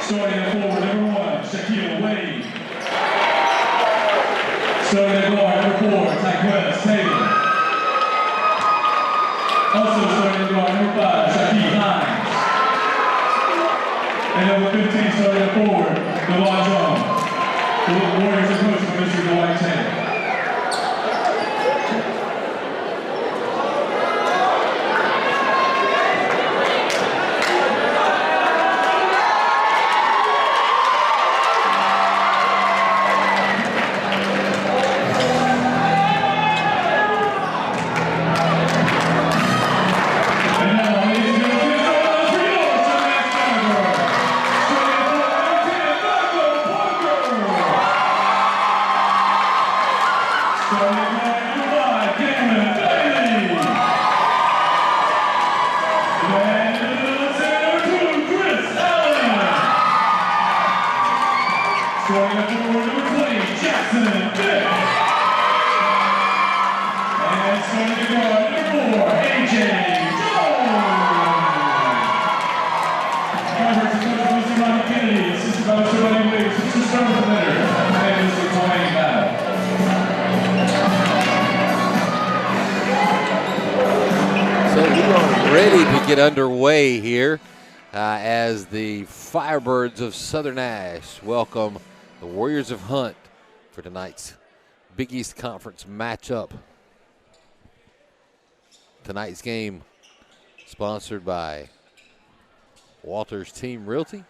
Starting at forward, number 1, Shaquille Wade. Starting at guard, number 4, Tyquez Taylor. Also starting at guard, number 5, Shaquille Hines. And number 15, starting at forward, Devon Jones. The Warriors are coached by Mr. Dwight Taylor. Ready to get underway here as the Firebirds of Southern Nash welcome the Warriors of Hunt for tonight's Big East Conference matchup. Tonight's game sponsored by Walters Team Realty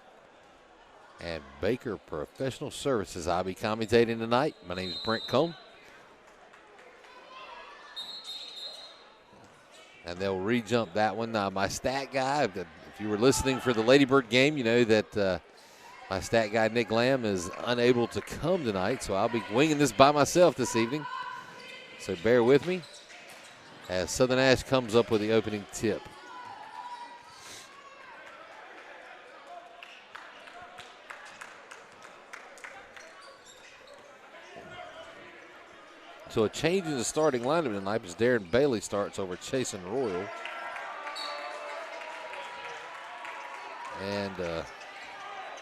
and Baker Professional Services. I'll be commentating tonight. My name is Brent Cohn. And they'll re-jump that one. My stat guy, if you were listening for the Ladybird game, you know that my stat guy, Nick Lamb, is unable to come tonight, so I'll be winging this by myself this evening. So bear with me as Southern Nash comes up with the opening tip. So a change in the starting lineup tonight as Darren Bailey starts over Chasen Royal. And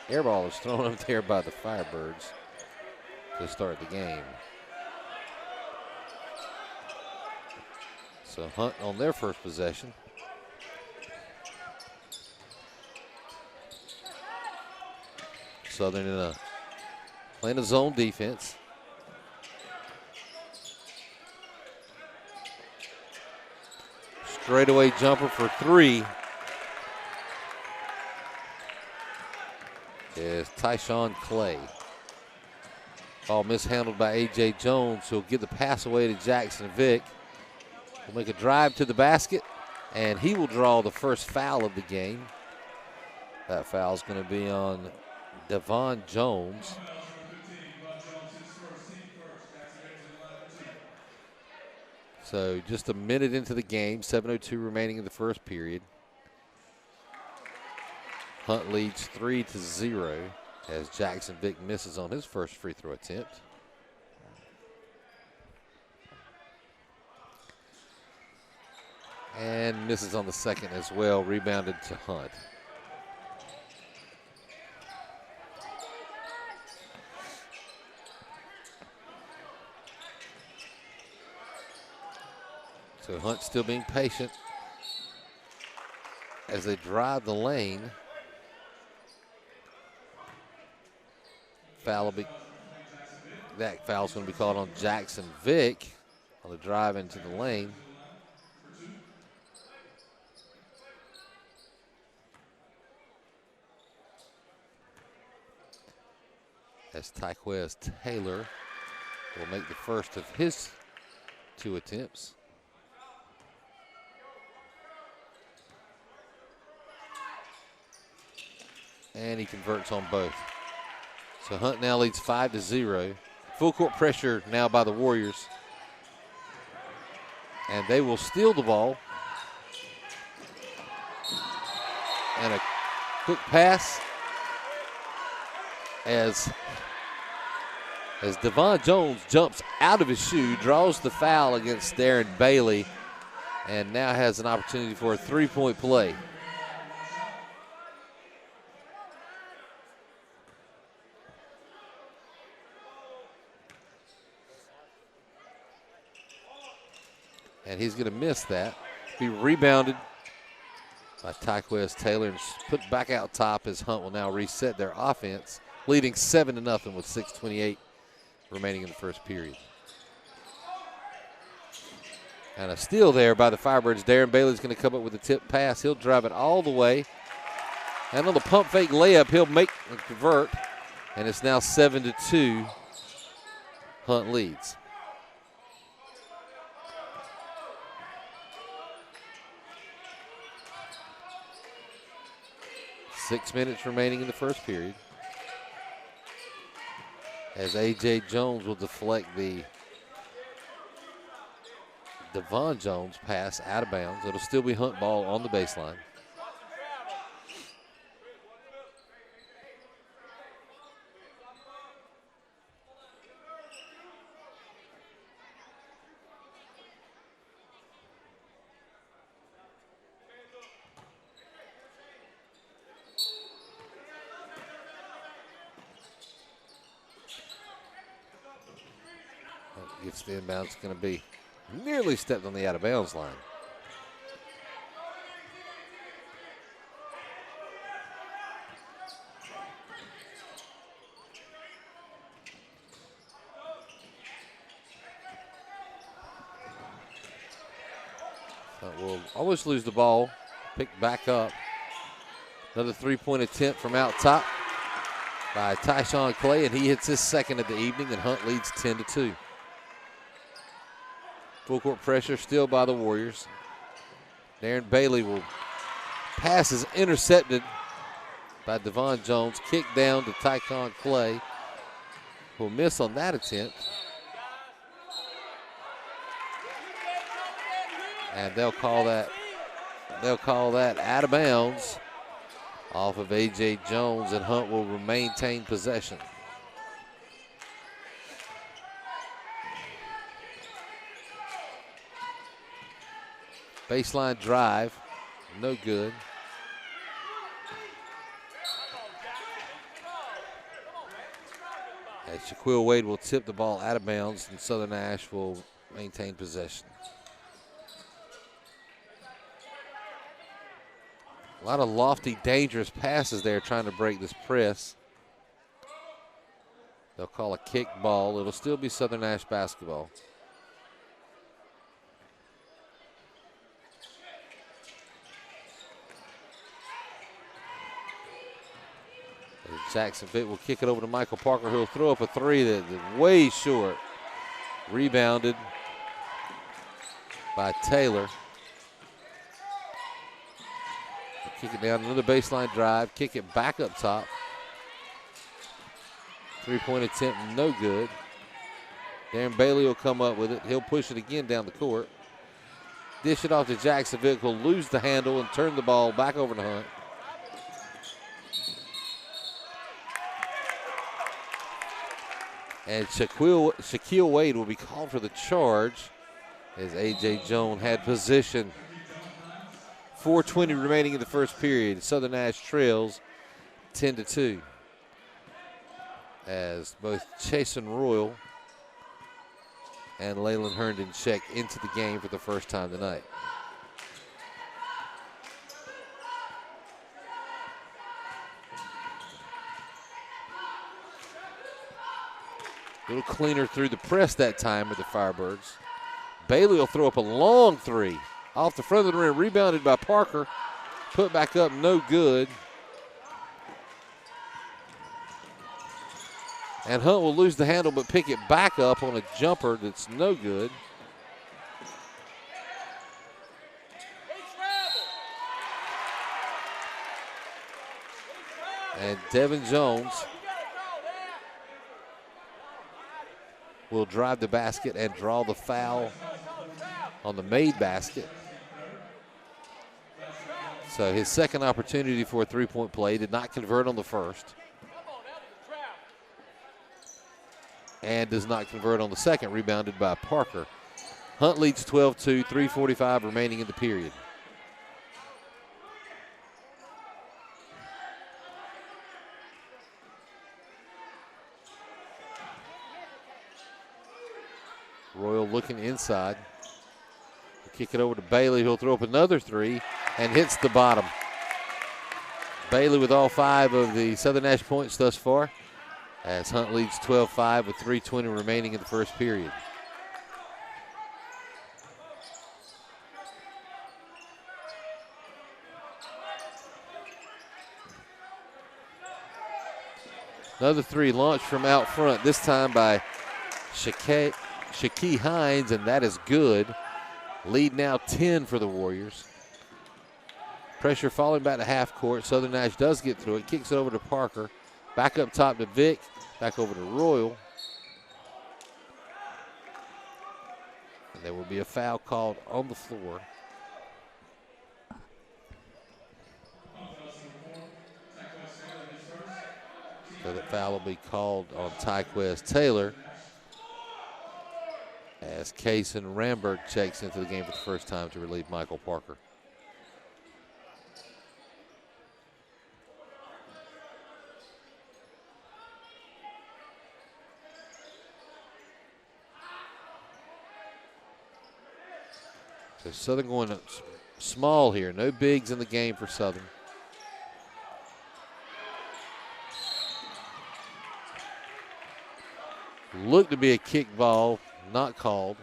air ball is thrown up there by the Firebirds to start the game. So Hunt on their first possession. Southern playing a zone defense. Straightaway jumper for 3 is Tyshawn Clay. Ball mishandled by A.J. Jones, who'll give the pass away to Jackson Vick. Will make a drive to the basket, and he will draw the first foul of the game. That foul is going to be on Devon Jones. So just a minute into the game, 7:02 remaining in the first period. Hunt leads 3-0 as Jackson Vick misses on his first free throw attempt. And misses on the second as well, rebounded to Hunt. So Hunt still being patient as they drive the lane. That foul's going to be called on Jackson Vick on the drive into the lane. As Tyquez Taylor will make the first of his 2 attempts. And he converts on both. So Hunt now leads 5-0. Full court pressure now by the Warriors. And they will steal the ball. And a quick pass as Devon Jones jumps out of his shoe, draws the foul against Darren Bailey, and now has an opportunity for a 3-point play. And he's going to miss that. Be rebounded by Tyquez Taylor and put back out top as Hunt will now reset their offense, leading 7-0 with 6:28 remaining in the first period. And a steal there by the Firebirds. Darren Bailey's going to come up with a tip pass. He'll drive it all the way. And on the pump fake layup, he'll make and convert. And it's now 7-2. Hunt leads. Six minutes remaining in the first period. As A.J. Jones will deflect the Devon Jones pass out of bounds. It'll still be Hunt ball on the baseline. Hunt gets the inbound. It's going to be nearly stepped on the out of bounds line. But we'll always lose the ball. Pick back up. Another three-point attempt from out top by Tyshawn Clay, and he hits his second of the evening, and Hunt leads 10-2. Full court pressure still by the Warriors. Darren Bailey will pass is intercepted by Devon Jones. Kick down to Tyshawn Clay, who'll miss on that attempt. And they'll call that out of bounds off of A.J. Jones, and Hunt will maintain possession. Baseline drive, no good. As Shaquille Wade will tip the ball out of bounds, and Southern Nash will maintain possession. A lot of lofty, dangerous passes there trying to break this press. They'll call a kick ball. It'll still be Southern Nash basketball. Jackson Vick will kick it over to Michael Parker, who'll throw up a three that's way short. Rebounded by Taylor. Kick it down, another baseline drive, kick it back up top. Three-point attempt, no good. Darren Bailey will come up with it. He'll push it again down the court. Dish it off to Jackson Vick, who'll lose the handle and turn the ball back over to Hunt. And Shaquille Wade will be called for the charge as A.J. Jones had position. 4:20 remaining in the first period. Southern Nash trails 10-2. As both Chasen Royal and Leyland Herndon check into the game for the first time tonight. A little cleaner through the press that time with the Firebirds. Bailey will throw up a long three. Off the front of the rim, rebounded by Parker. Put back up, no good. And Hunt will lose the handle but pick it back up on a jumper that's no good. And Devin Jones will drive the basket and draw the foul on the made basket. So his second opportunity for a three-point play, did not convert on the first. And does not convert on the second, rebounded by Parker. Hunt leads 12-2, 3:45 remaining in the period. Royal looking inside. Kick it over to Bailey, who'll throw up another three and hits the bottom. Bailey with all 5 of the Southern Nash points thus far, as Hunt leads 12-5 with 3:20 remaining in the first period. Another three launched from out front, this time by Shaquille Hines, and that is good. Lead now 10 for the Warriors. Pressure falling back to half court. Southern Nash does get through it, kicks it over to Parker. Back up top to Vick, back over to Royal. And there will be a foul called on the floor. So the foul will be called on Tyquez Taylor as Kaysen Ramberg checks into the game for the first time to relieve Michael Parker. So Southern going small here. No bigs in the game for Southern. Looked to be a kick ball, not called.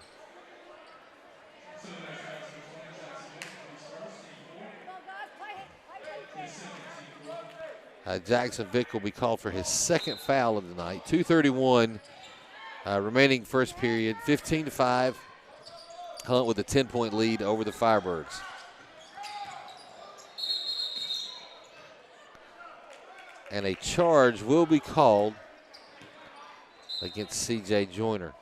Jackson Vick will be called for his second foul of the night. 2:31 remaining first period, 15-5. Hunt with a 10-point lead over the Firebirds. And a charge will be called against C.J. Joyner.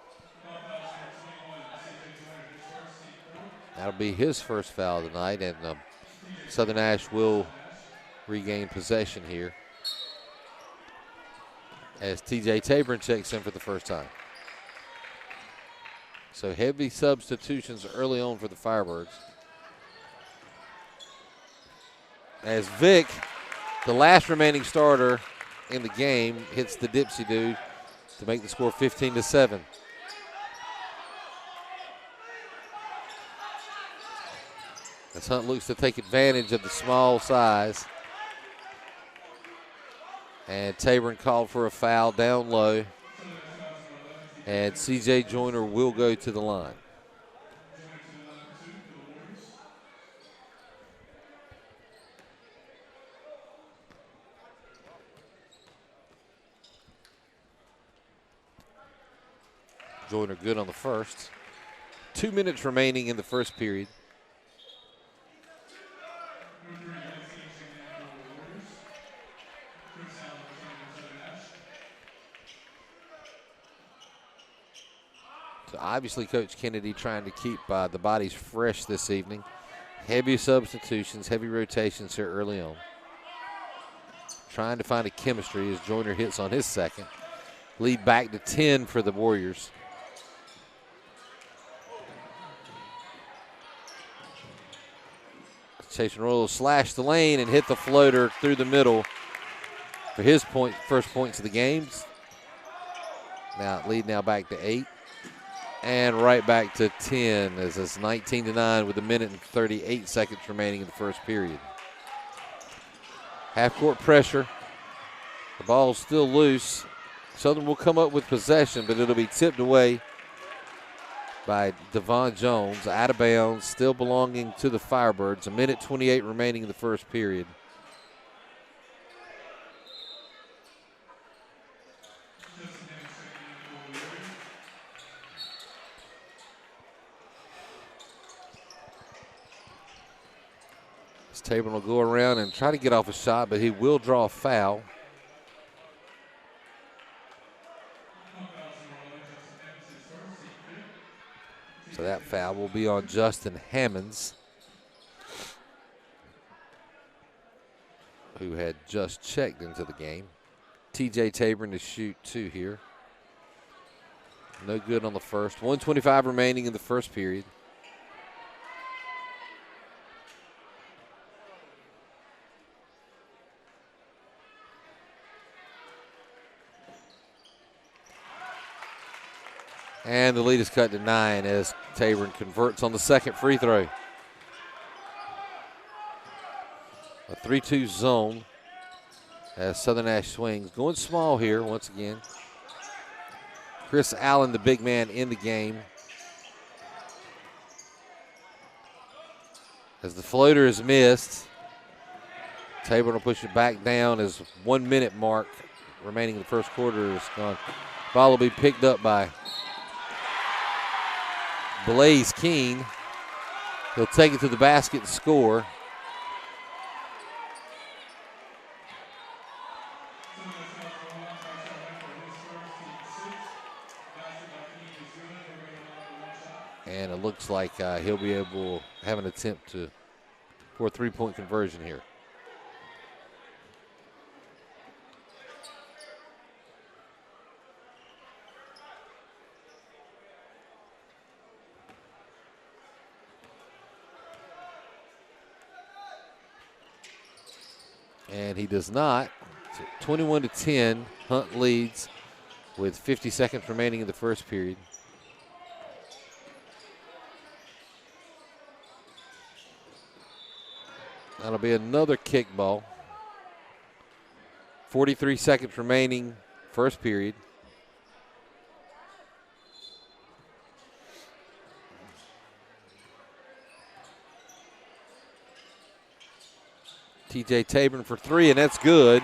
That'll be his first foul of the night, and Southern Nash will regain possession here as T.J. Tabron checks in for the first time. So heavy substitutions early on for the Firebirds. As Vick, the last remaining starter in the game, hits the Dipsy dude to make the score 15-7. As Hunt looks to take advantage of the small size. And Tabron called for a foul down low. And C.J. Joyner will go to the line. Joyner good on the first. 2 minutes remaining in the first period. So obviously Coach Kennedy trying to keep the bodies fresh this evening. Heavy substitutions, heavy rotations here early on. Trying to find a chemistry as Joyner hits on his second. Lead back to 10 for the Warriors. Chasing Royal slashed the lane and hit the floater through the middle for his first points of the game. Now lead now back to 8. And right back to 10 as it's 19-9 with 1 minute and 38 seconds remaining in the first period. Half-court pressure. The ball's still loose. Southern will come up with possession, but it'll be tipped away by Devon Jones, out of bounds, still belonging to the Firebirds. 1 minute 28 remaining in the first period. Tabron will go around and try to get off a shot, but he will draw a foul. So that foul will be on Justin Hammonds, who had just checked into the game. T.J. Tabron to shoot 2 here. No good on the first. 1:25 remaining in the first period. And the lead is cut to 9 as Taborn converts on the second free throw. A 3-2 zone as Southern Nash swings. Going small here once again. Chris Allen, the big man in the game. As the floater is missed, Taborn will push it back down as 1 minute mark remaining in the first quarter is gone. Ball will be picked up by Blaze King. He'll take it to the basket and score. And it looks like he'll be able to have an attempt for a three-point conversion here. And he does not. So 21-10, Hunt leads with 50 seconds remaining in the first period. That'll be another kickball. 43 seconds remaining, first period. TJ Taborn for 3, and that's good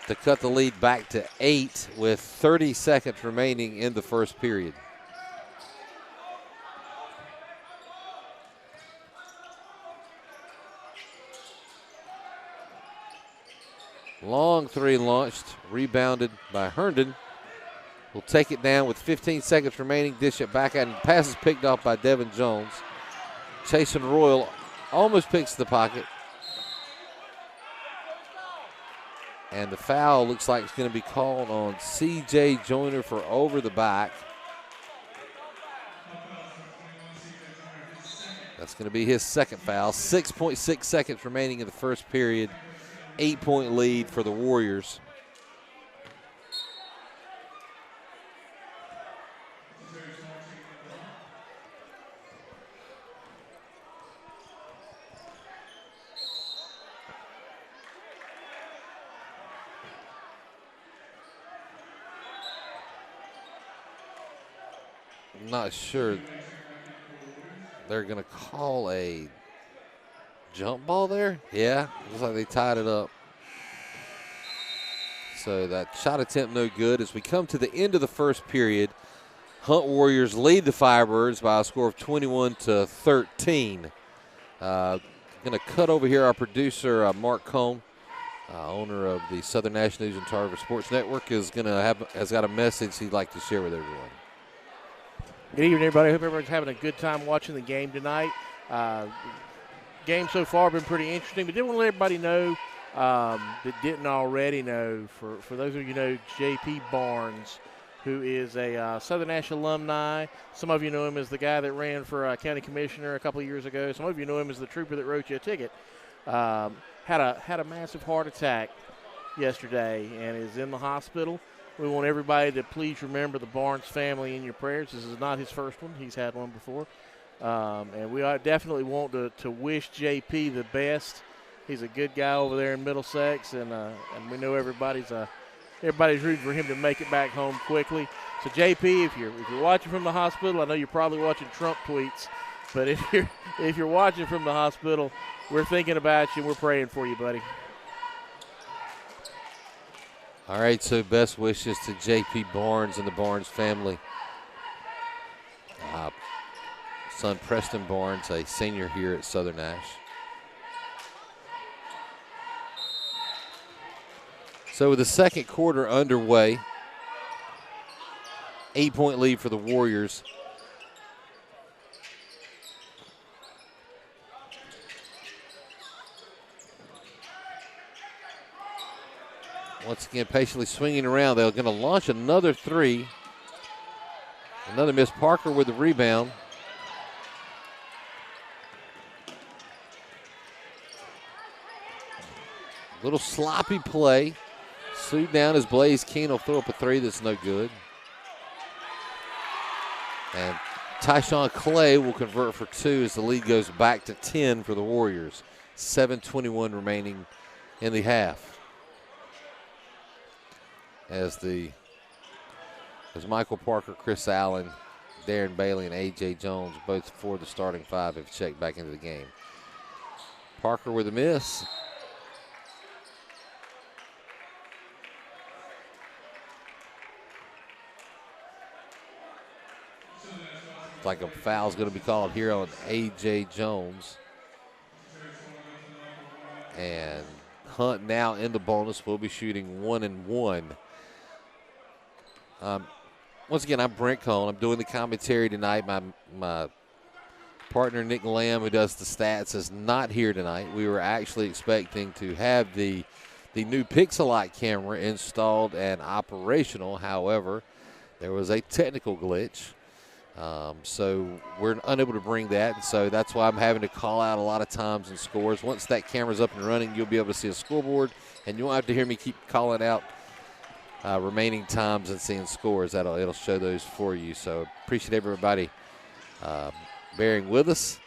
to cut the lead back to 8 with 30 seconds remaining in the first period. Long three launched, rebounded by Herndon. Will take it down with 15 seconds remaining, dish it back, and pass is picked off by Devin Jones. Chasen Royal almost picks the pocket. And the foul looks like it's going to be called on C.J. Joyner for over the back. That's going to be his second foul. 6.6 seconds remaining in the first period. 8-point lead for the Warriors. I'm not sure they're going to call a jump ball there. Yeah, looks like they tied it up. So that shot attempt no good. As we come to the end of the first period, Hunt Warriors lead the Firebirds by a score of 21-13. Going to cut over here. Our producer, Mark Cohn, owner of the Southern Nash News and Tar River Sports Network, has got a message he'd like to share with everyone. Good evening, everybody. I hope everyone's having a good time watching the game tonight. Game so far been pretty interesting, but did want to let everybody know that didn't already know, for those of you who know J.P. Barnes, who is a Southern Nash alumni. Some of you know him as the guy that ran for county commissioner a couple of years ago. Some of you know him as the trooper that wrote you a ticket. Had a massive heart attack yesterday and is in the hospital. We want everybody to please remember the Barnes family in your prayers. This is not his first one. He's had one before. And we definitely want to wish JP the best. He's a good guy over there in Middlesex, and we know everybody's rooting for him to make it back home quickly. So JP, if you're watching from the hospital, I know you're probably watching Trump tweets, but if you're watching from the hospital, we're thinking about you and we're praying for you, buddy. All right, so best wishes to J.P. Barnes and the Barnes family. Son Preston Barnes, a senior here at Southern Nash. So with the second quarter underway, 8-point lead for the Warriors. Once again, patiently swinging around. They're going to launch another three. Another miss. Parker with the rebound. Little sloppy play. Sued down as Blaze Keen will throw up a three that's no good. And Tyshawn Clay will convert for 2 as the lead goes back to 10 for the Warriors. 7:21 remaining in the half. As Michael Parker, Chris Allen, Darren Bailey, and A.J. Jones, both for the starting 5, have checked back into the game. Parker with a miss. Like a foul's going to be called here on A.J. Jones. And Hunt now in the bonus. We'll be shooting 1 and 1. Once again, I'm Brent Cohn. I'm doing the commentary tonight. My partner, Nick Lamb, who does the stats, is not here tonight. We were actually expecting to have the new Pixelite camera installed and operational. However, there was a technical glitch. So we're unable to bring that, and so that's why I'm having to call out a lot of times and scores. Once that camera's up and running, you'll be able to see a scoreboard, and you won't have to hear me keep calling out remaining times and seeing scores. It'll show those for you. So appreciate everybody bearing with us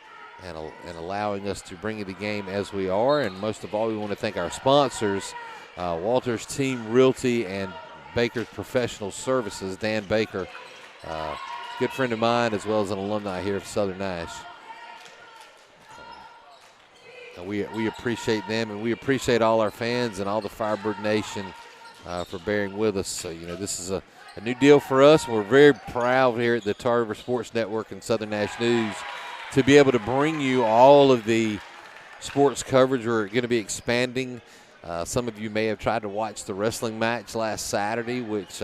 and allowing us to bring you the game as we are. And most of all, we want to thank our sponsors, Walters Team Realty and Baker's Professional Services. Dan Baker, good friend of mine, as well as an alumni here of Southern Nash. We appreciate them, and we appreciate all our fans and all the Firebird Nation for bearing with us. So, this is a new deal for us. We're very proud here at the Tar River Sports Network and Southern Nash News to be able to bring you all of the sports coverage. We're going to be expanding. Some of you may have tried to watch the wrestling match last Saturday, which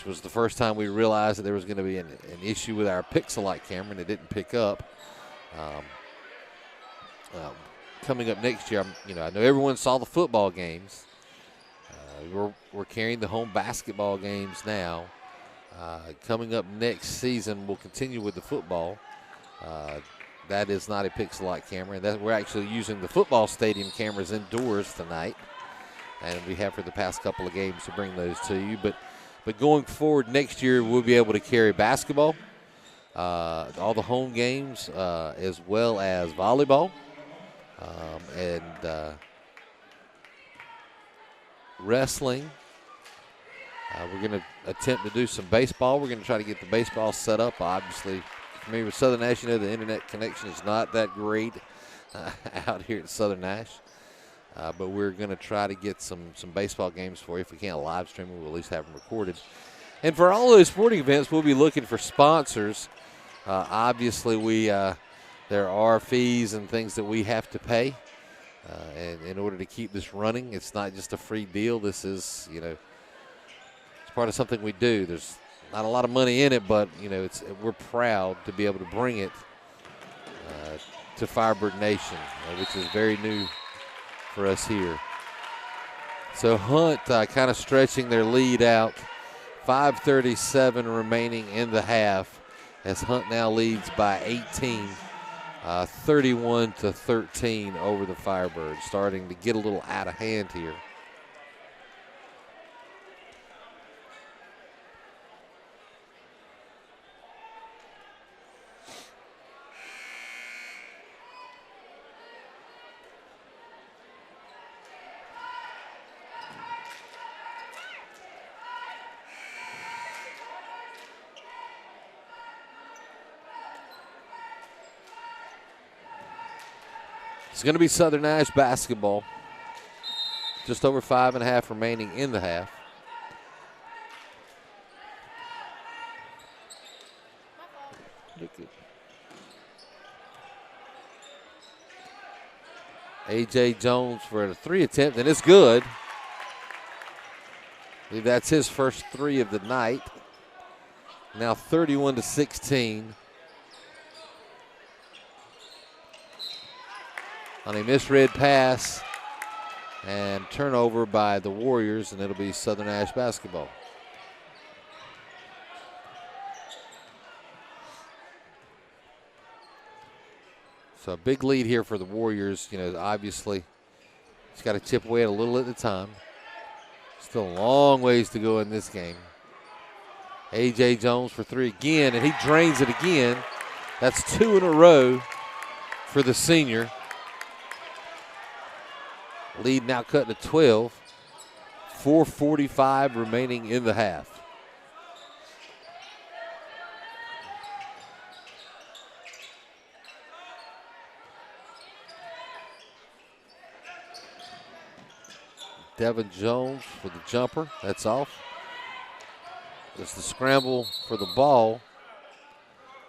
was the first time we realized that there was going to be an issue with our Pixelite camera, and it didn't pick up. Coming up next year, I know everyone saw the football games. We're carrying the home basketball games now. Coming up next season, we'll continue with the football. That is not a Pixelite camera. We're actually using the football stadium cameras indoors tonight, and we have for the past couple of games to bring those to you. But going forward next year, we'll be able to carry basketball, all the home games, as well as volleyball, and wrestling. We're going to attempt to do some baseball. We're going to try to get the baseball set up. Obviously, for me with Southern Nash, the internet connection is not that great out here at Southern Nash. But we're going to try to get some baseball games for you. If we can't live stream them, we'll at least have them recorded. And for all those sporting events, we'll be looking for sponsors. Obviously, there are fees and things that we have to pay. And in order to keep this running, it's not just a free deal. This is, it's part of something we do. There's not a lot of money in it, but, we're proud to be able to bring it to Firebird Nation, which is very new for us here. So Hunt kind of stretching their lead out. 5:37 remaining in the half as Hunt now leads by 18. 31-13 over the Firebirds, starting to get a little out of hand here. It's going to be Southern Nash basketball. Just over 5.5 remaining in the half. A.J. Jones for a 3 attempt, and it's good. I believe that's his first 3 of the night. Now 31-16. On a misread pass and turnover by the Warriors, and it'll be Southern Nash basketball. So a big lead here for the Warriors. Obviously, it's got to chip away at a little at a time. Still a long ways to go in this game. A.J. Jones for three again, and he drains it again. That's 2 in a row for the senior. Lead now cut to 12. 4:45 remaining in the half. Devin Jones for the jumper. That's off. It's the scramble for the ball.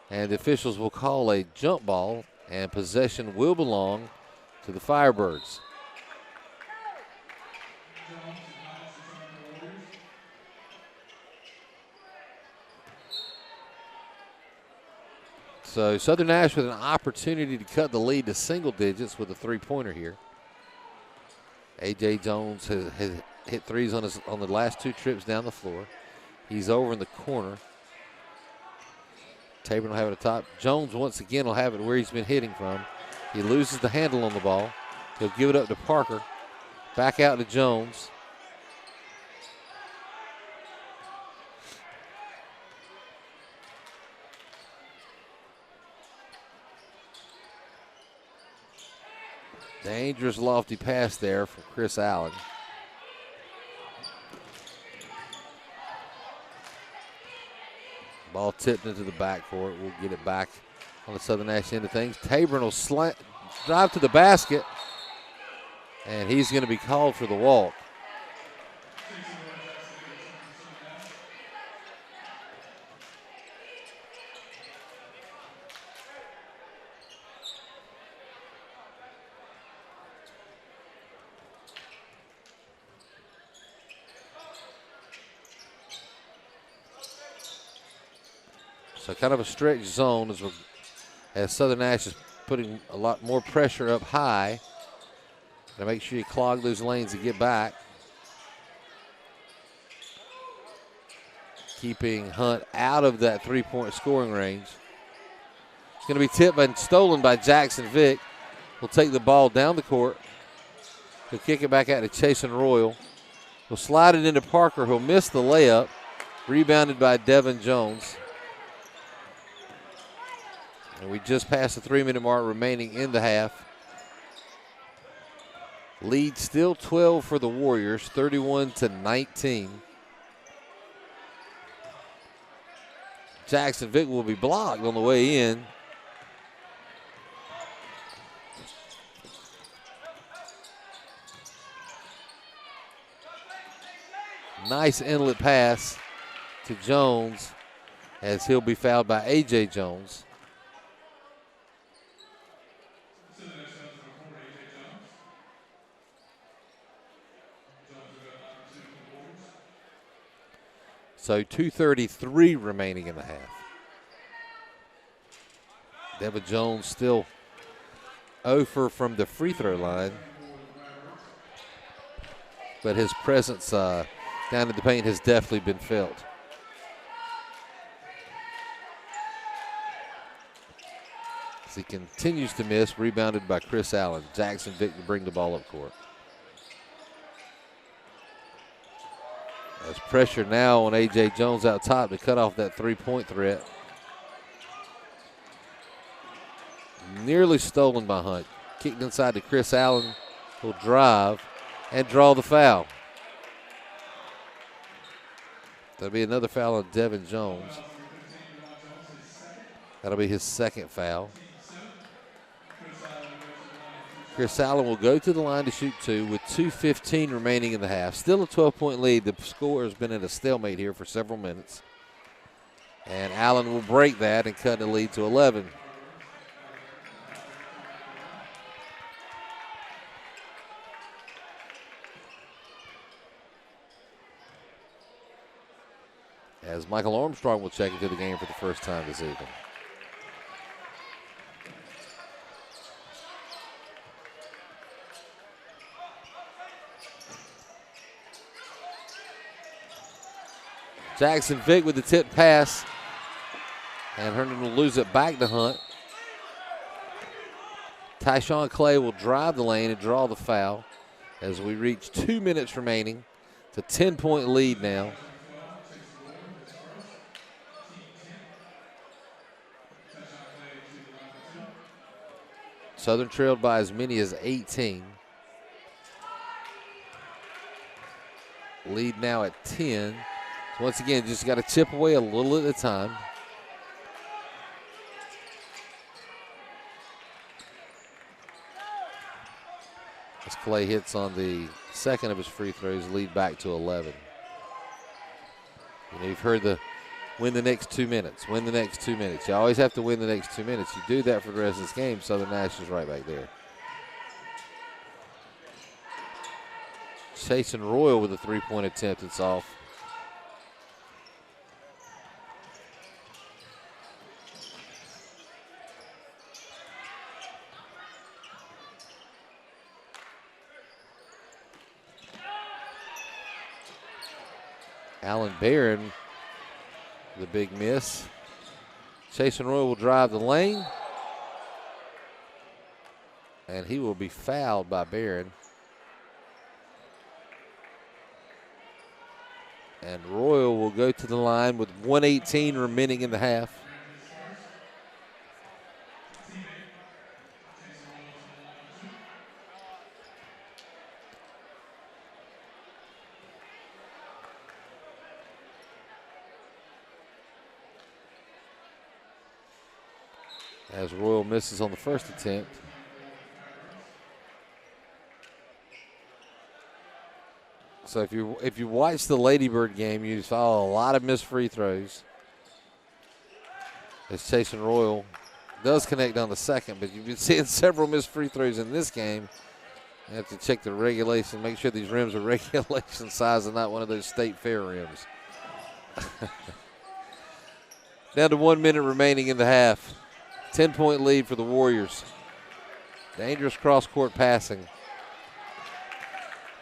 And the officials will call a jump ball, and possession will belong to the Firebirds. So Southern Nash with an opportunity to cut the lead to single digits with a three-pointer here. A.J. Jones has hit threes on the last 2 trips down the floor. He's over in the corner. Tabor will have it at top. Jones once again will have it where he's been hitting from. He loses the handle on the ball. He'll give it up to Parker. Back out to Jones. Dangerous lofty pass there from Chris Allen. Ball tipped into the backcourt. We'll get it back on the Southern Nash end of things. Tabor will drive to the basket, and he's going to be called for the walk. So kind of a stretch zone as Southern Nash is putting a lot more pressure up high to make sure you clog those lanes to get back. Keeping Hunt out of that three-point scoring range. It's going to be tipped and stolen by Jackson Vick. He'll take the ball down the court. He'll kick it back out to Chasen Royal. He'll slide it into Parker. He'll miss the layup. Rebounded by Devin Jones. And we just passed the 3-minute mark remaining in the half. Lead still 12 for the Warriors, 31-19. Jackson Vick will be blocked on the way in. Nice inlet pass to Jones as he'll be fouled by A.J. Jones. So 2:33 remaining in the half. Devin Jones still 0 from the free throw line. But his presence down in the paint has definitely been felt. As he continues to miss, rebounded by Chris Allen. Jackson Vick to bring the ball up court. There's pressure now on A.J. Jones out top to cut off that three-point threat. Nearly stolen by Hunt. Kicked inside to Chris Allen. He'll drive and draw the foul. That'll be another foul on Devin Jones. That'll be his second foul. Chris Allen will go to the line to shoot 2 with 2:15 remaining in the half. Still a 12-point lead. The score has been at a stalemate here for several minutes. And Allen will break that and cut the lead to 11. As Michael Armstrong will check into the game for the first time this evening. Jackson Vick with the tip pass. And Herndon will lose it back to Hunt. Tyshawn Clay will drive the lane and draw the foul as we reach 2 minutes remaining. It's a 10-point lead now. Southern trailed by as many as 18. Lead now at 10. So once again, just got to chip away a little at a time. As Clay hits on the second of his free throws, lead back to 11. You know, you've heard the win the next 2 minutes, win the next 2 minutes. You always have to win the next 2 minutes. You do that for the rest of this game, Southern Nash is right back there. Chasing Royal with a three-point attempt. It's off. Alan Barron, the big miss. Chasing Royal will drive the lane. And he will be fouled by Barron. And Royal will go to the line with 1:18 remaining in the half. As Royal misses on the first attempt. So if you watch the Ladybird game, you saw a lot of missed free throws. As Chasing Royal does connect on the second, but you've been seeing several missed free throws in this game. You have to check the regulation, make sure these rims are regulation size and not one of those state fair rims. Down to 1 minute remaining in the half. 10-point lead for the Warriors. Dangerous cross-court passing.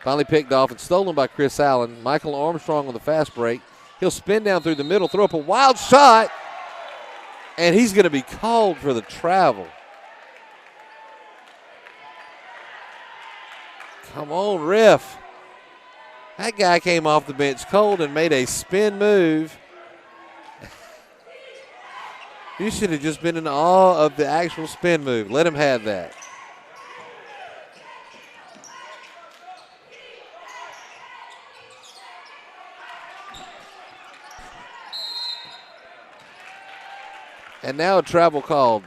Finally picked off and stolen by Chris Allen. Michael Armstrong on the fast break. He'll spin down through the middle, throw up a wild shot, and he's going to be called for the travel. Come on, ref. That guy came off the bench cold and made a spin move. You should have just been in awe of the actual spin move. Let him have that. And now a travel called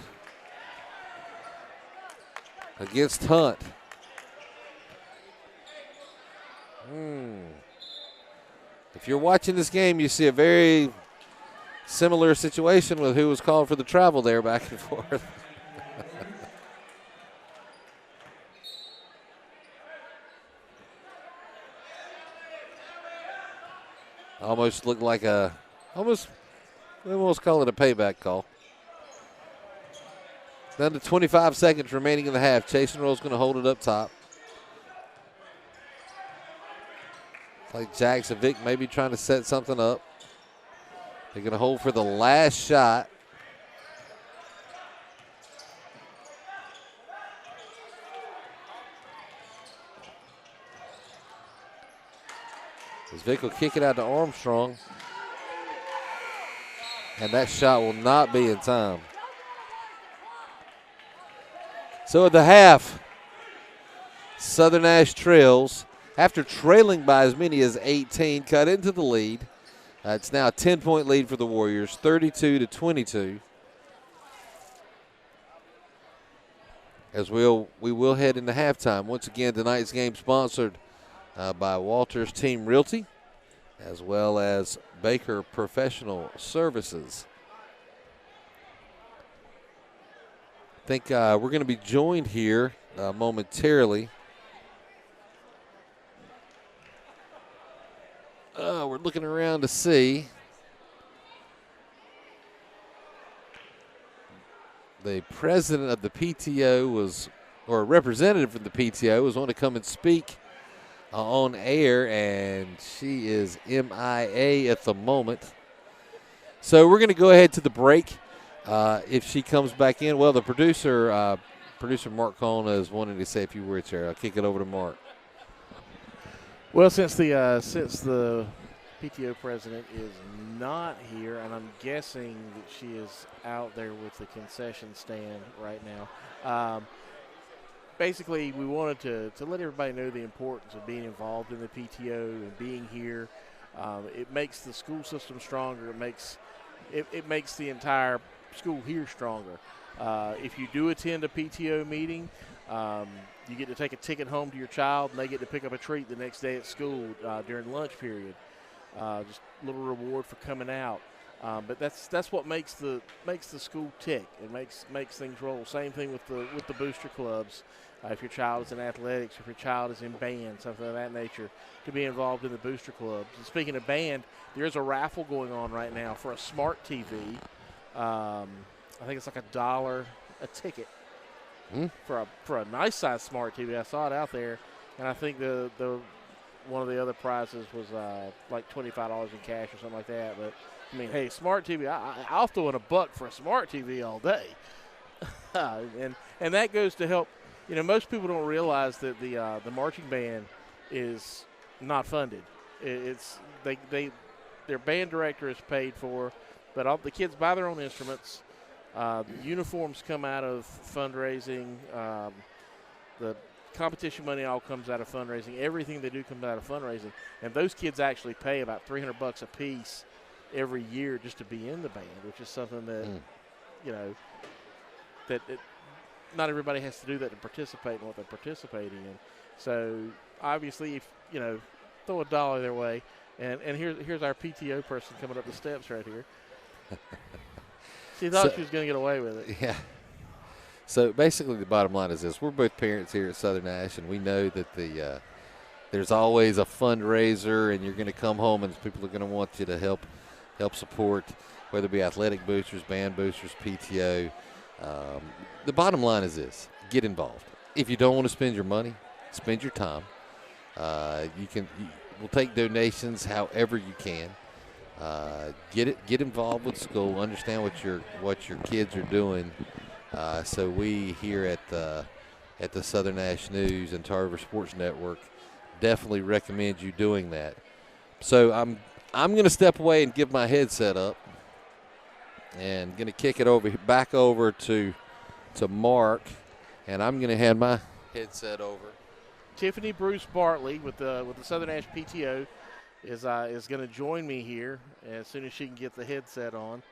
against Hunt. If you're watching this game, you see a very similar situation with who was called for the travel there back and forth. Almost looked like we almost call it a payback call. Down to 25 seconds remaining in the half. Chasing Royal's going to hold it up top. It's like Jackson Vick maybe trying to set something up. They're going to hold for the last shot. As Vick will kick it out to Armstrong. And that shot will not be in time. So at the half, Southern Nash trails after trailing by as many as 18, cut into the lead. It's now a 10-point lead for the Warriors, 32-22. As we will head into halftime. Once again, tonight's game sponsored by Walters Team Realty, as well as Baker Professional Services. I think we're going to be joined here momentarily. We're looking around to see. The president of the PTO or a representative from the PTO was wanting to come and speak on air, and she is MIA at the moment. So we're going to go ahead to the break. If she comes back in, well, the producer Mark Kona is wanting to say a few words here. I'll kick it over to Mark. Well, since the PTO president is not here, and I'm guessing that she is out there with the concession stand right now, basically we wanted to let everybody know the importance of being involved in the PTO and being here. It makes the school system stronger. It makes the entire school here stronger. If you do attend a PTO meeting, you get to take a ticket home to your child, and they get to pick up a treat the next day at school during lunch period. Just a little reward for coming out. But that's what makes the school tick. It makes things roll. Same thing with the booster clubs. If your child is in athletics, if your child is in band, something of that nature, to be involved in the booster clubs. And speaking of band, there's a raffle going on right now for a smart TV. I think it's like $1 a ticket for a nice size smart TV. I saw it out there, and I think the one of the other prizes was like $25 in cash or something like that. But I mean, hey, smart TV. I'll throw in $1 for a smart TV all day, and that goes to help. You know, most people don't realize that the marching band is not funded. Their band director is paid for, but all the kids buy their own instruments. The uniforms come out of fundraising. The competition money all comes out of fundraising. Everything they do comes out of fundraising, and those kids actually pay about $300 a piece every year just to be in the band, which is something that you know that not everybody has to do that to participate in what they're participating in. So obviously, if you know, throw $1 their way, and here's our PTO person coming up the steps right here. She thought she was going to get away with it. Yeah. So basically, the bottom line is this: we're both parents here at Southern Nash, and we know that there's always a fundraiser, and you're going to come home, and people are going to want you to help support, whether it be athletic boosters, band boosters, PTO. The bottom line is this: get involved. If you don't want to spend your money, spend your time. We'll take donations however you can. Get involved with school. Understand what your kids are doing. So we here at the Southern Nash News and Tar River Sports Network definitely recommend you doing that. So I'm going to step away and give my headset up, and going to kick it back over to Mark, and I'm going to hand my headset over. Tiffany Bruce Bartley with the Southern Nash PTO is going to join me here as soon as she can get the headset on.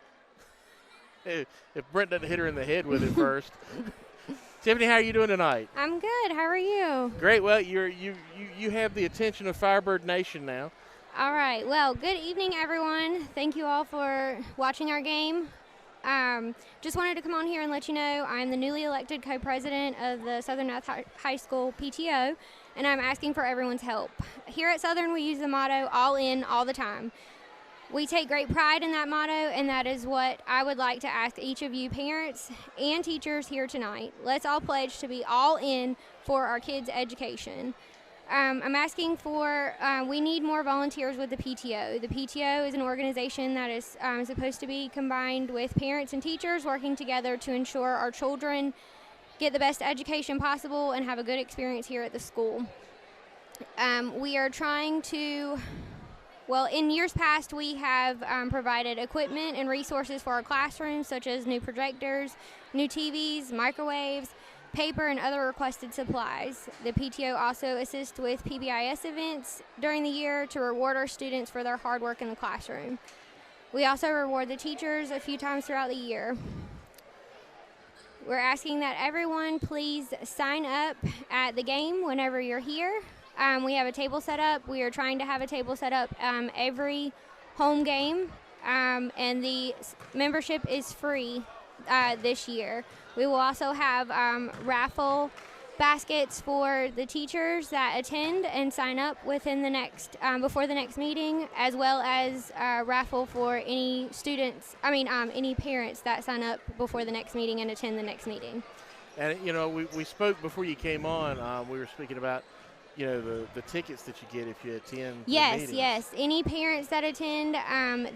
If Brent doesn't hit her in the head with it first. Tiffany, how are you doing tonight? I'm good. How are you? Great. Well, you have the attention of Firebird Nation now. All right. Well, good evening, everyone. Thank you all for watching our game. Just wanted to come on here and let you know I'm the newly elected co-president of the Southern Nash High School PTO, and I'm asking for everyone's help. Here at Southern, we use the motto, all in, all the time. We take great pride in that motto, and that is what I would like to ask each of you parents and teachers here tonight. Let's all pledge to be all in for our kids' education. I'm asking for, we need more volunteers with the PTO. The PTO is an organization that is supposed to be combined with parents and teachers working together to ensure our children get the best education possible and have a good experience here at the school. We are trying to, well, in years past, we have provided equipment and resources for our classrooms, such as new projectors, new TVs, microwaves, paper, and other requested supplies. The PTO also assists with PBIS events during the year to reward our students for their hard work in the classroom. We also reward the teachers a few times throughout the year. We're asking that everyone please sign up at the game whenever you're here. We have a table set up. We are trying to have a table set up every home game, and the membership is free this year. We will also have raffle baskets for the teachers that attend and sign up within the next before the next meeting, as well as raffle for any students. Any parents that sign up before the next meeting and attend the next meeting. And you know, we spoke before you came on. We were speaking about, you know, the tickets that you get if you attend. Yes. Any parents that attend,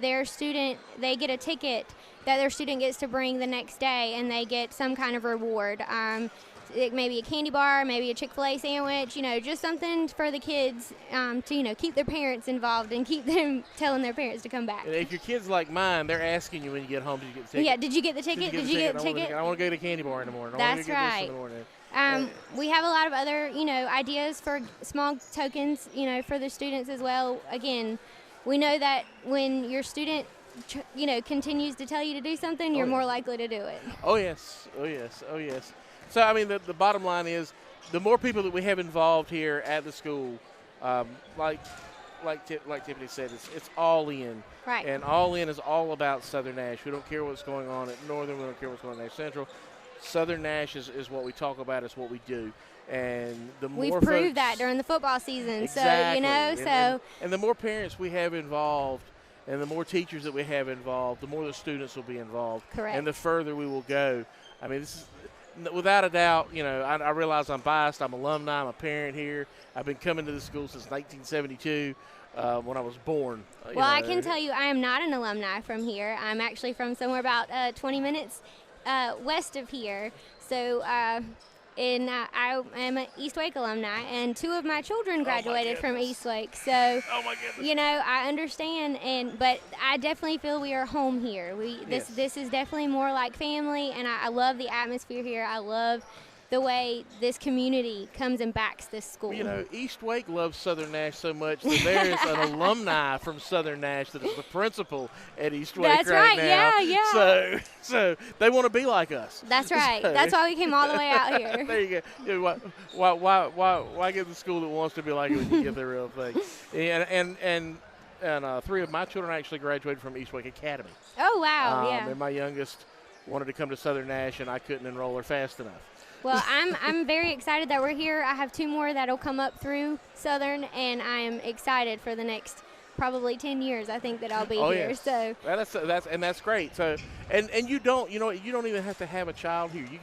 their student, they get a ticket that their student gets to bring the next day, and they get some kind of reward. It may be a candy bar, maybe a Chick-fil-A sandwich, you know, just something for the kids to, you know, keep their parents involved and keep them telling their parents to come back. And if your kid's like mine, they're asking you when you get home, did you get the ticket? Yeah, did you get the ticket? Did you get the ticket? I want to go to the candy bar in the morning. That's right. I want to go get this in the morning. We have a lot of other, ideas for small tokens, for the students as well. Again, we know that when your student, continues to tell you to do something, you're more likely to do it. Oh, yes. Oh, yes. Oh, yes. So, I mean, the bottom line is the more people that we have involved here at the school, like Tiffany said, it's all in. Right. And all in is all about Southern Nash. We don't care what's going on at Northern. We don't care what's going on at Central. Southern Nash is what we talk about. It's what we do. And the more we've proved that during the football season. Exactly. So, and the more parents we have involved and the more teachers that we have involved, the more the students will be involved. Correct. And the further we will go. I mean, this is, without a doubt, I realize I'm biased. I'm alumni. I'm a parent here. I've been coming to the school since 1972 when I was born. Well, I can tell you I am not an alumni from here. I'm actually from somewhere about 20 minutes west of here. So I am an East Wake alumni, and 2 of my children graduated from East Wake. So, oh my goodness. I understand, but I definitely feel we are home here. This is definitely more like family, and I love the atmosphere here. I love the way this community comes and backs this school. East Wake loves Southern Nash so much that there is an alumni from Southern Nash that is the principal at East Wake That's right now. Yeah. So they want to be like us. That's right. That's why we came all the way out here. There you go. Why get the school that wants to be like it when you get the real thing? And 3 of my children actually graduated from East Wake Academy. Oh, wow, yeah. And my youngest wanted to come to Southern Nash, and I couldn't enroll her fast enough. Well, I'm very excited that we're here. I have 2 more that'll come up through Southern, and I am excited for the next probably 10 years. I think that I'll be here. Yes. So that's great. So and you don't even have to have a child here. You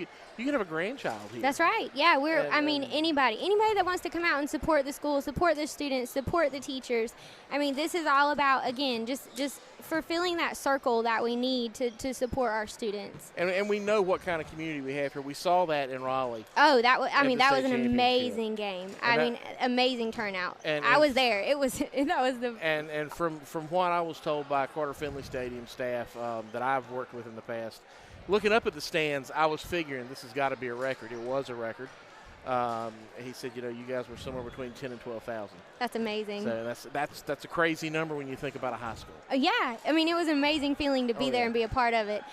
can have a grandchild here. That's right. Yeah, anybody that wants to come out and support the school, support the students, support the teachers. I mean, this is all about, again, just fulfilling that circle that we need to support our students. And we know what kind of community we have here. We saw that in Raleigh. Oh, that was an amazing game. Amazing turnout. I was there. And from what I was told by Carter Finley Stadium staff that I've worked with in the past, looking up at the stands, I was figuring this has got to be a record. It was a record. He said, you guys were somewhere between 10 and 12,000. That's amazing. So that's a crazy number when you think about a high school. Yeah, I mean, it was an amazing feeling to be there and be a part of it.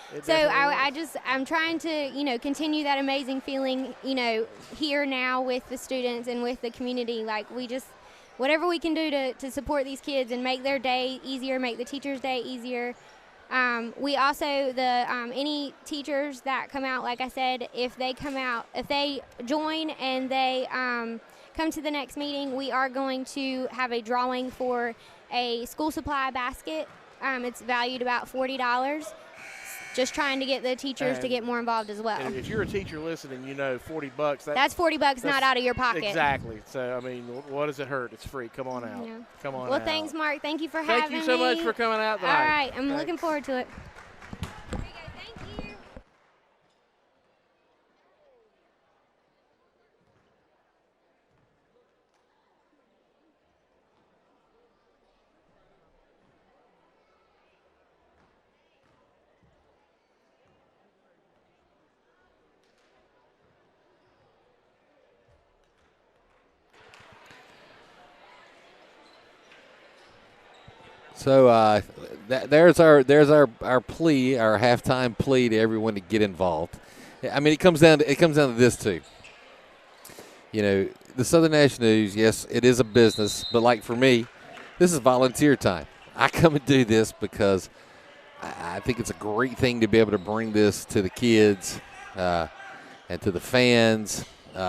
I'm trying to, continue that amazing feeling, here now with the students and with the community. Like, whatever we can do to support these kids and make their day easier, make the teachers' day easier. We also, any teachers that come out, like I said, if they join and they come to the next meeting, we are going to have a drawing for a school supply basket. It's valued about $40. Just trying to get the teachers to get more involved as well. And if you're a teacher listening, $40. That's $40 not out of your pocket. Exactly. So, I mean, what does it hurt? It's free. Come on out. Yeah. Come on out. Well, thanks, Mark. Thank you for having me. Thank you so much for coming out tonight. All right. I'm looking forward to it. There you go. Thank you. So there's our plea, our halftime plea to everyone to get involved. I mean, it comes down to this too. The Southern Nash News, yes, it is a business, but like for me, this is volunteer time. I come and do this because I think it's a great thing to be able to bring this to the kids and to the fans,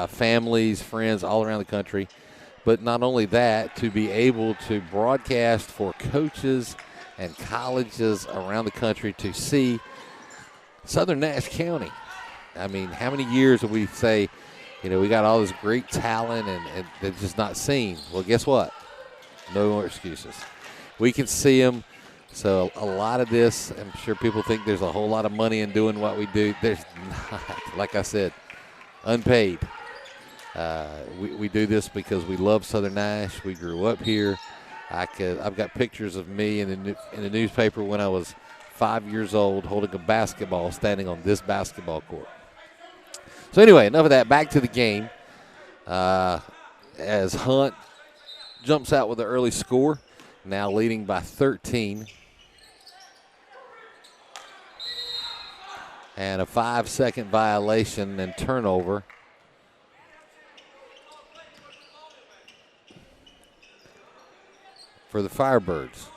families, friends all around the country. But not only that, to be able to broadcast for coaches and colleges around the country to see Southern Nash County. I mean, how many years have we say, we got all this great talent and they're just not seen? Well, guess what? No more excuses. We can see them. So a lot of this, I'm sure people think there's a whole lot of money in doing what we do. There's not. Like I said, unpaid. We do this because we love Southern Nash. We grew up here. I've got pictures of me in the newspaper when I was 5 years old holding a basketball, standing on this basketball court. So anyway, enough of that. Back to the game. As Hunt jumps out with an early score, now leading by 13. And a 5-second violation and turnover. For the Firebirds.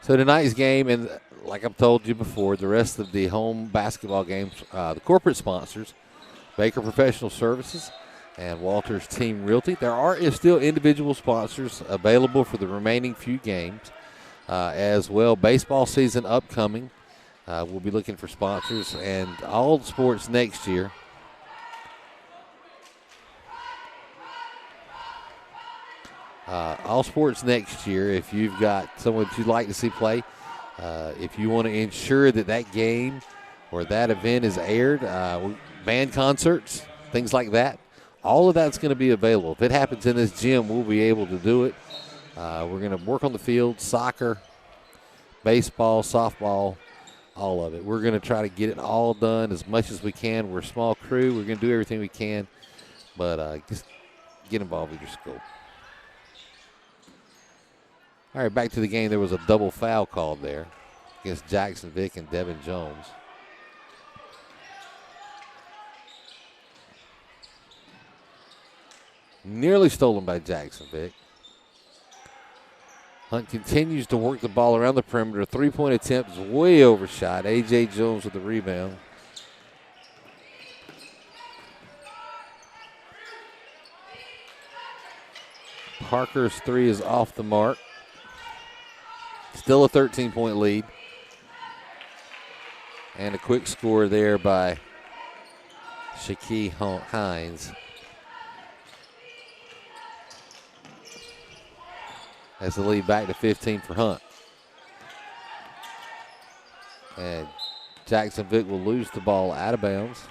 So tonight's game, and like I've told you before, the rest of the home basketball games, the corporate sponsors, Baker Professional Services and Walters Team Realty. There are still individual sponsors available for the remaining few games as well. Baseball season upcoming. We'll be looking for sponsors, and all sports next year. All sports next year, if you've got someone that you'd like to see play, if you want to ensure that that game or that event is aired, band concerts, things like that, all of that's going to be available. If it happens in this gym, we'll be able to do it. We're going to work on the field, soccer, baseball, softball, all of it. We're going to try to get it all done as much as we can. We're a small crew. We're going to do everything we can, but just get involved with your school. All right, back to the game. There was a double foul called there against Jackson Vick and Devin Jones. Nearly stolen by Jackson Vick. Hunt continues to work the ball around the perimeter. Three-point attempt is way overshot. A.J. Jones with the rebound. Parker's three is off the mark. Still a 13-point lead. And a quick score there by Shaquille Hines. As the lead back to 15 for Hunt. And Jackson Vick will lose the ball out of bounds.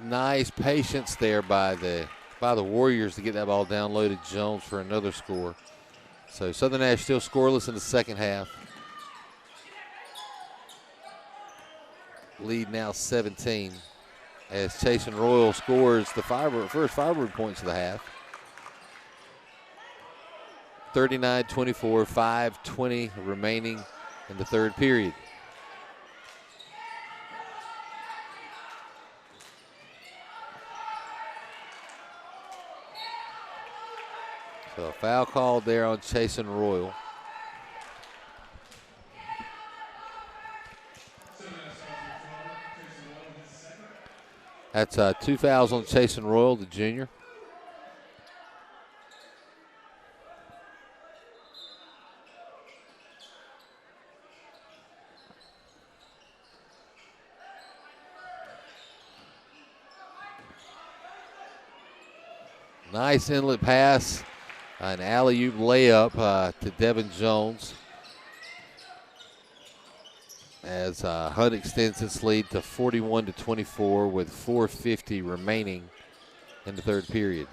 Nice patience there by the Warriors to get that ball down low to Jones for another score. So Southern Nash still scoreless in the second half. Lead now 17 as Chasen Royal scores the first Firebird points of the half. 39-24, 5:20 remaining in the third period. So a foul called there on Chasen Royal. That's 2 fouls on Chasen Royal, the junior. Nice inlet pass. An alley-oop layup to Devin Jones as Hunt extends its lead to 41-24 with 4:50 remaining in the third period.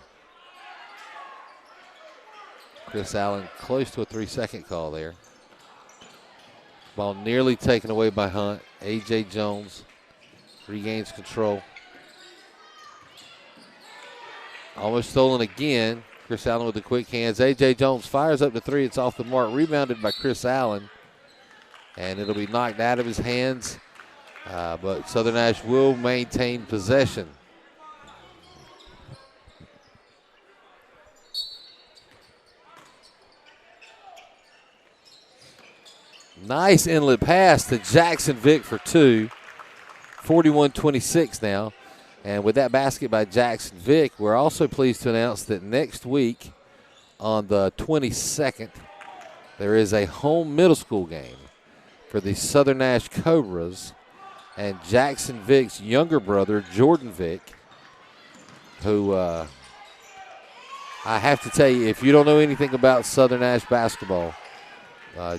Chris Allen close to a 3-second call there. Ball nearly taken away by Hunt. A.J. Jones regains control. Almost stolen again. Chris Allen with the quick hands. A.J. Jones fires up the three. It's off the mark. Rebounded by Chris Allen. And it'll be knocked out of his hands. But Southern Nash will maintain possession. Nice inlet pass to Jackson Vick for two. 41-26 now. And with that basket by Jackson Vick, we're also pleased to announce that next week on the 22nd, there is a home middle school game for the Southern Nash Cobras. And Jackson Vick's younger brother, Jordan Vick, who I have to tell you, if you don't know anything about Southern Nash basketball,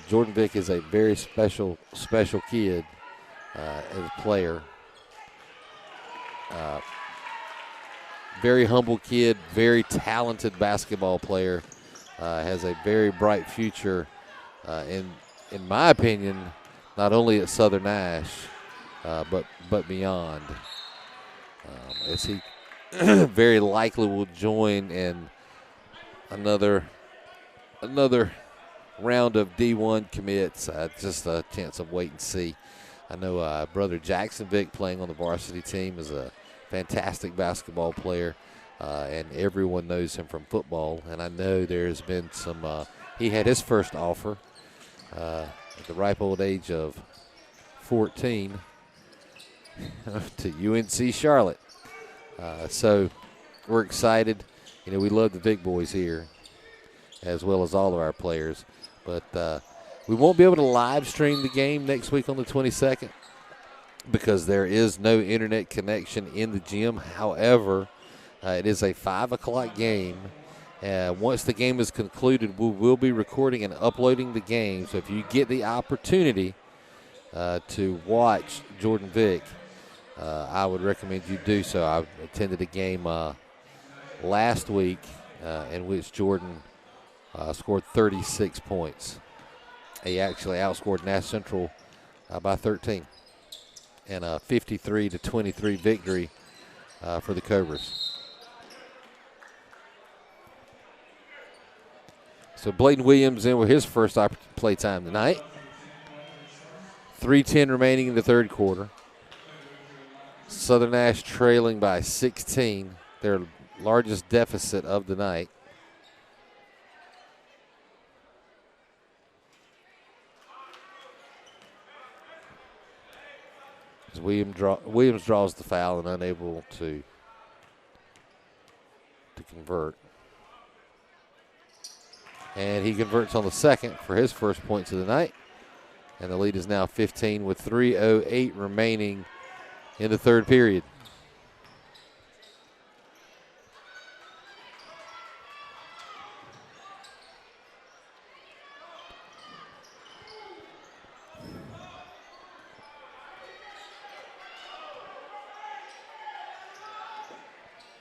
Jordan Vick is a very special kid as a player. Very humble kid, very talented basketball player. Has a very bright future, in my opinion, not only at Southern Nash, but beyond. As he very likely will join in another round of D1 commits. Just a chance of wait and see. I know brother Jackson Vick playing on the varsity team is a fantastic basketball player, and everyone knows him from football. And I know there's been some he had his first offer at the ripe old age of 14 to UNC Charlotte. So we're excited. You know, we love the Vic boys here, as well as all of our players. But we won't be able to live stream the game next week on the 22nd because there is no internet connection in the gym. However, it is a 5 o'clock game. Once the game is concluded, we will be recording and uploading the game. So if you get the opportunity to watch Jordan Vick, I would recommend you do so. I attended a game last week in which Jordan scored 36 points. He actually outscored Nash Central by 13 and a 53-23 victory for the Cobras. So Bladen Williams in with his first play time tonight. 3:10 remaining in the third quarter. Southern Nash trailing by 16, their largest deficit of the night. As Williams draws the foul and unable to convert. And he converts on the second for his first points of the night. And the lead is now 15 with 3:08 remaining in the third period.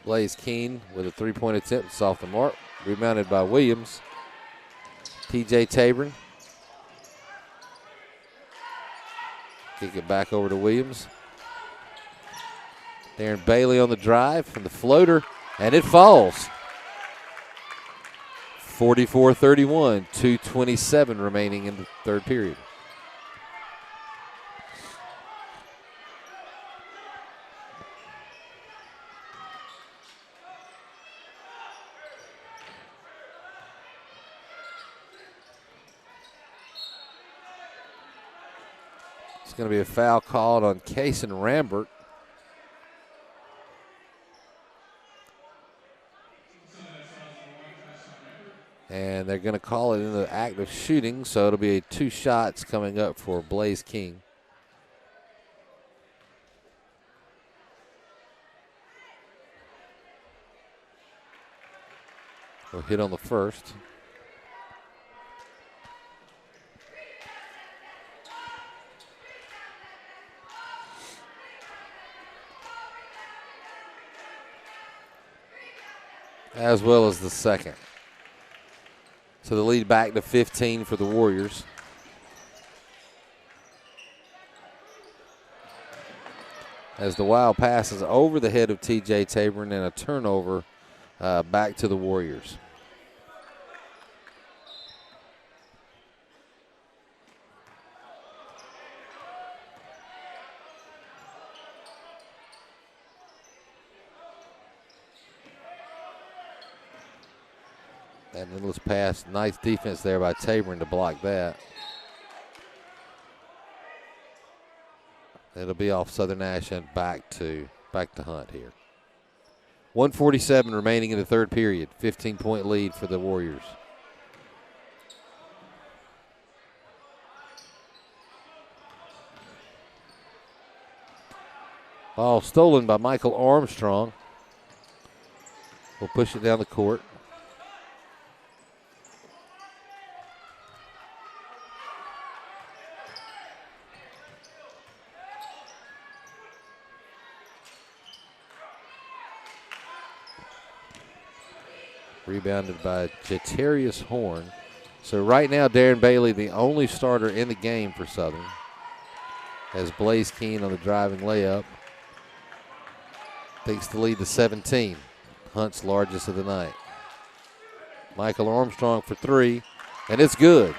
Blaze Keene with a three-point attempt. It's off the mark. Rebounded by Williams. TJ Tabron. Kick it back over to Williams. Darren Bailey on the drive from the floater, and it falls. 44-31, 2:27 remaining in the third period. It's going to be a foul called on Kason Rambert. And they're going to call it in the act of shooting, so it'll be 2 shots coming up for Blaze King. We'll hit on the first. As well as the second. So the lead back to 15 for the Warriors. As the Wild passes over the head of TJ Tabron and a turnover back to the Warriors. That endless pass, nice defense there by Tabron to block that. It'll be off Southern Nash and back to Hunt here. 1:47 remaining in the third period. 15-point lead for the Warriors. Ball stolen by Michael Armstrong. will push it down the court. Rebounded by Jatarius Horn. So right now, Darren Bailey, the only starter in the game for Southern, has Blaze Keene on the driving layup. Takes the lead to 17. Hunt's largest of the night. Michael Armstrong for three, and it's good.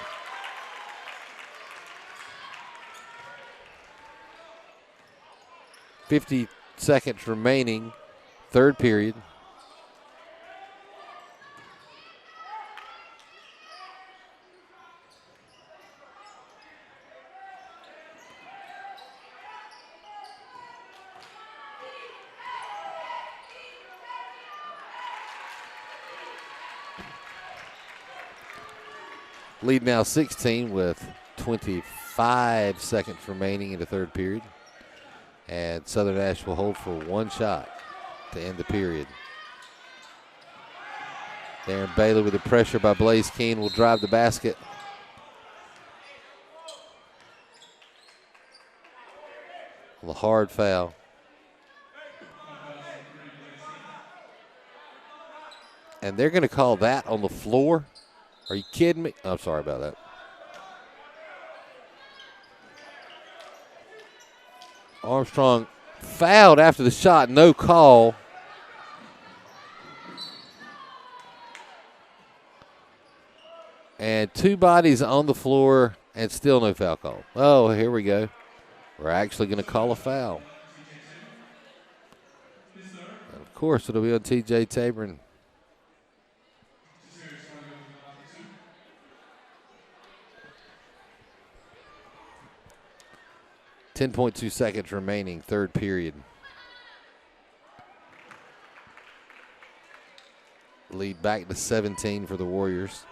.50 seconds remaining, third period. Lead now 16 with 25 seconds remaining in the third period. And Southern Nash will hold for one shot to end the period. Darren Bailey with the pressure by Blaze Keene will drive the basket. The hard foul. And they're going to call that on the floor. Are you kidding me? I'm sorry about that. Armstrong fouled after the shot, no call. And two bodies on the floor and still no foul call. Oh, here we go. We're actually going to call a foul. And of course, it'll be on TJ Tabron. 10.2 seconds remaining, third period. Lead back to 17 for the Warriors.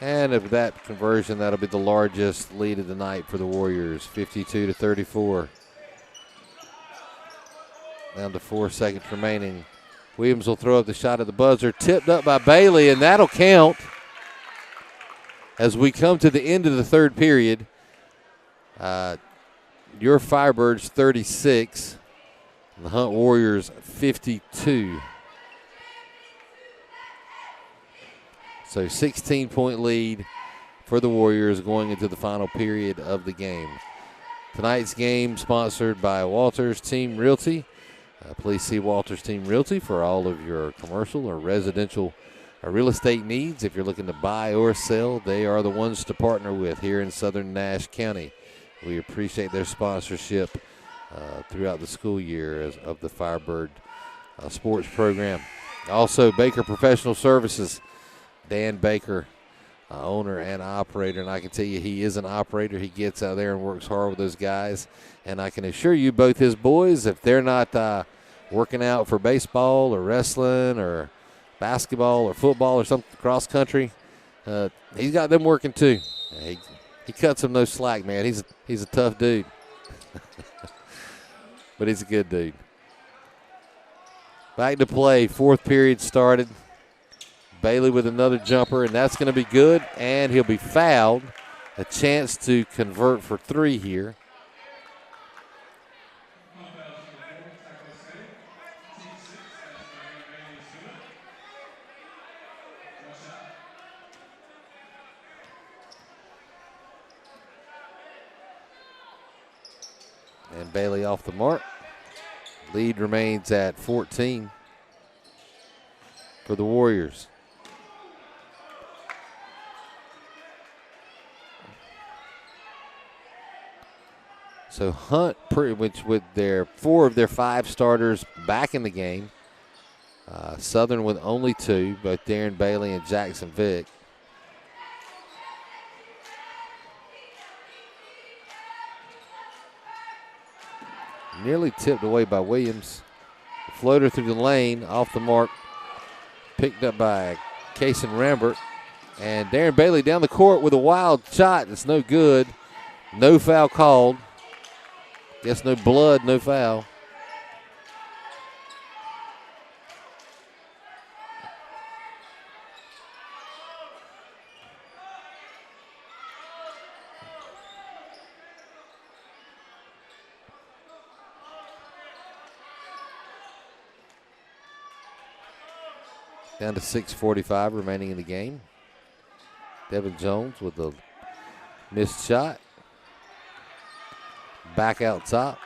And of that conversion, that'll be the largest lead of the night for the Warriors, 52-34. Down to 4 seconds remaining. Williams will throw up the shot at the buzzer, tipped up by Bailey, and that'll count. As we come to the end of the third period, your Firebirds 36, the Hunt Warriors 52. So 16-point lead for the Warriors going into the final period of the game. Tonight's game sponsored by Walters Team Realty. Please see Walters Team Realty for all of your commercial or residential real estate needs. If you're looking to buy or sell, they are the ones to partner with here in Southern Nash County. We appreciate their sponsorship throughout the school year of the Firebird sports program. Also, Baker Professional Services, Dan Baker, owner and operator, and I can tell you he is an operator. He gets out there and works hard with those guys, and I can assure you both his boys, if they're not working out for baseball or wrestling or basketball or football or something cross country, he's got them working too. He cuts them no slack, man. He's a tough dude, but he's a good dude. Back to play, fourth period started. Bailey with another jumper, and that's going to be good, and he'll be fouled. A chance to convert for three here. And Bailey off the mark. Lead remains at 14 for the Warriors. So Hunt, which with their 4 of their 5 starters back in the game. Southern with only 2, both Darren Bailey and Jackson Vick. Nearly tipped away by Williams. Floater through the lane, off the mark. Picked up by Kason Rambert. And Darren Bailey down the court with a wild shot. It's no good. No foul called. Guess no blood, no foul. Down to 6:45 remaining in the game. Devin Jones with a missed shot. Back out top.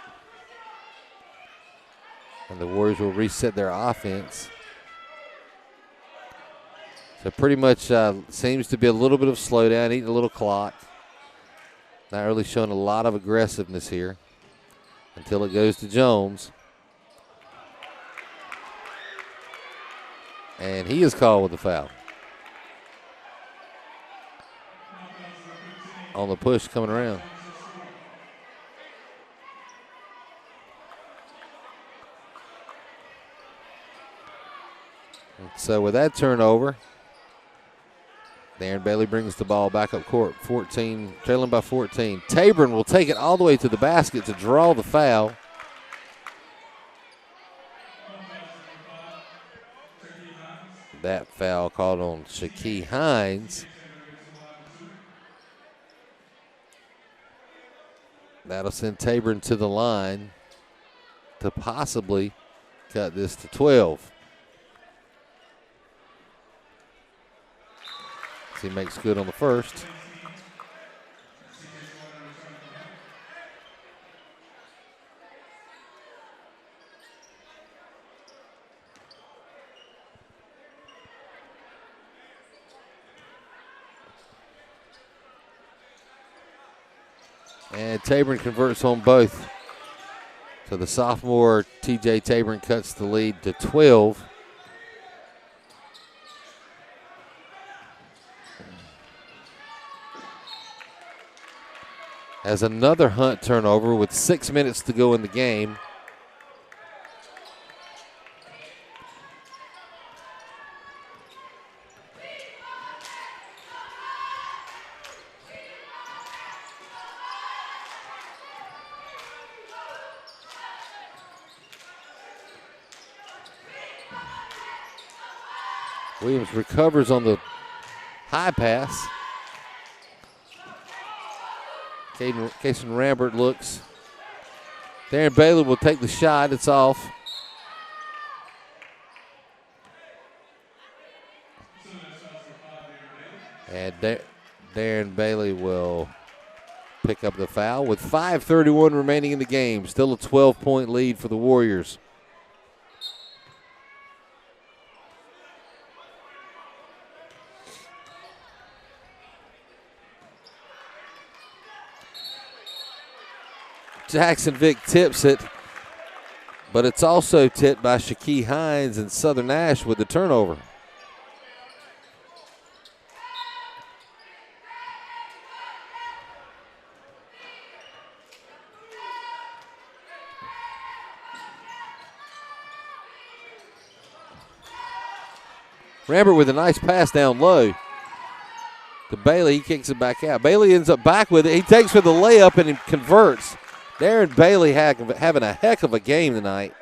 And the Warriors will reset their offense. So pretty much seems to be a little bit of slowdown, eating a little clock. Not really showing a lot of aggressiveness here until it goes to Jones. And he is called with a foul. On the push coming around. And so with that turnover, Darren Bailey brings the ball back up court. 14, trailing by 14. Tabron will take it all the way to the basket to draw the foul. That foul called on Shaquille Hines. That'll send Tabron to the line to possibly cut this to 12. He makes good on the first. And Tabron converts on both. So the sophomore TJ Tabron cuts the lead to 12. Has another Hunt turnover with 6 minutes to go in the game. Williams recovers on the high pass. Kason Rambert looks. Darren Bailey will take the shot. It's off. And Darren Bailey will pick up the foul with 5:31 remaining in the game. Still a 12-point lead for the Warriors. Jackson Vick tips it, but it's also tipped by Shaquille Hines and Southern Nash with the turnover. Rambert with a nice pass down low to Bailey. He kicks it back out. Bailey ends up back with it. He takes for the layup and he converts. Darren Bailey having a heck of a game tonight.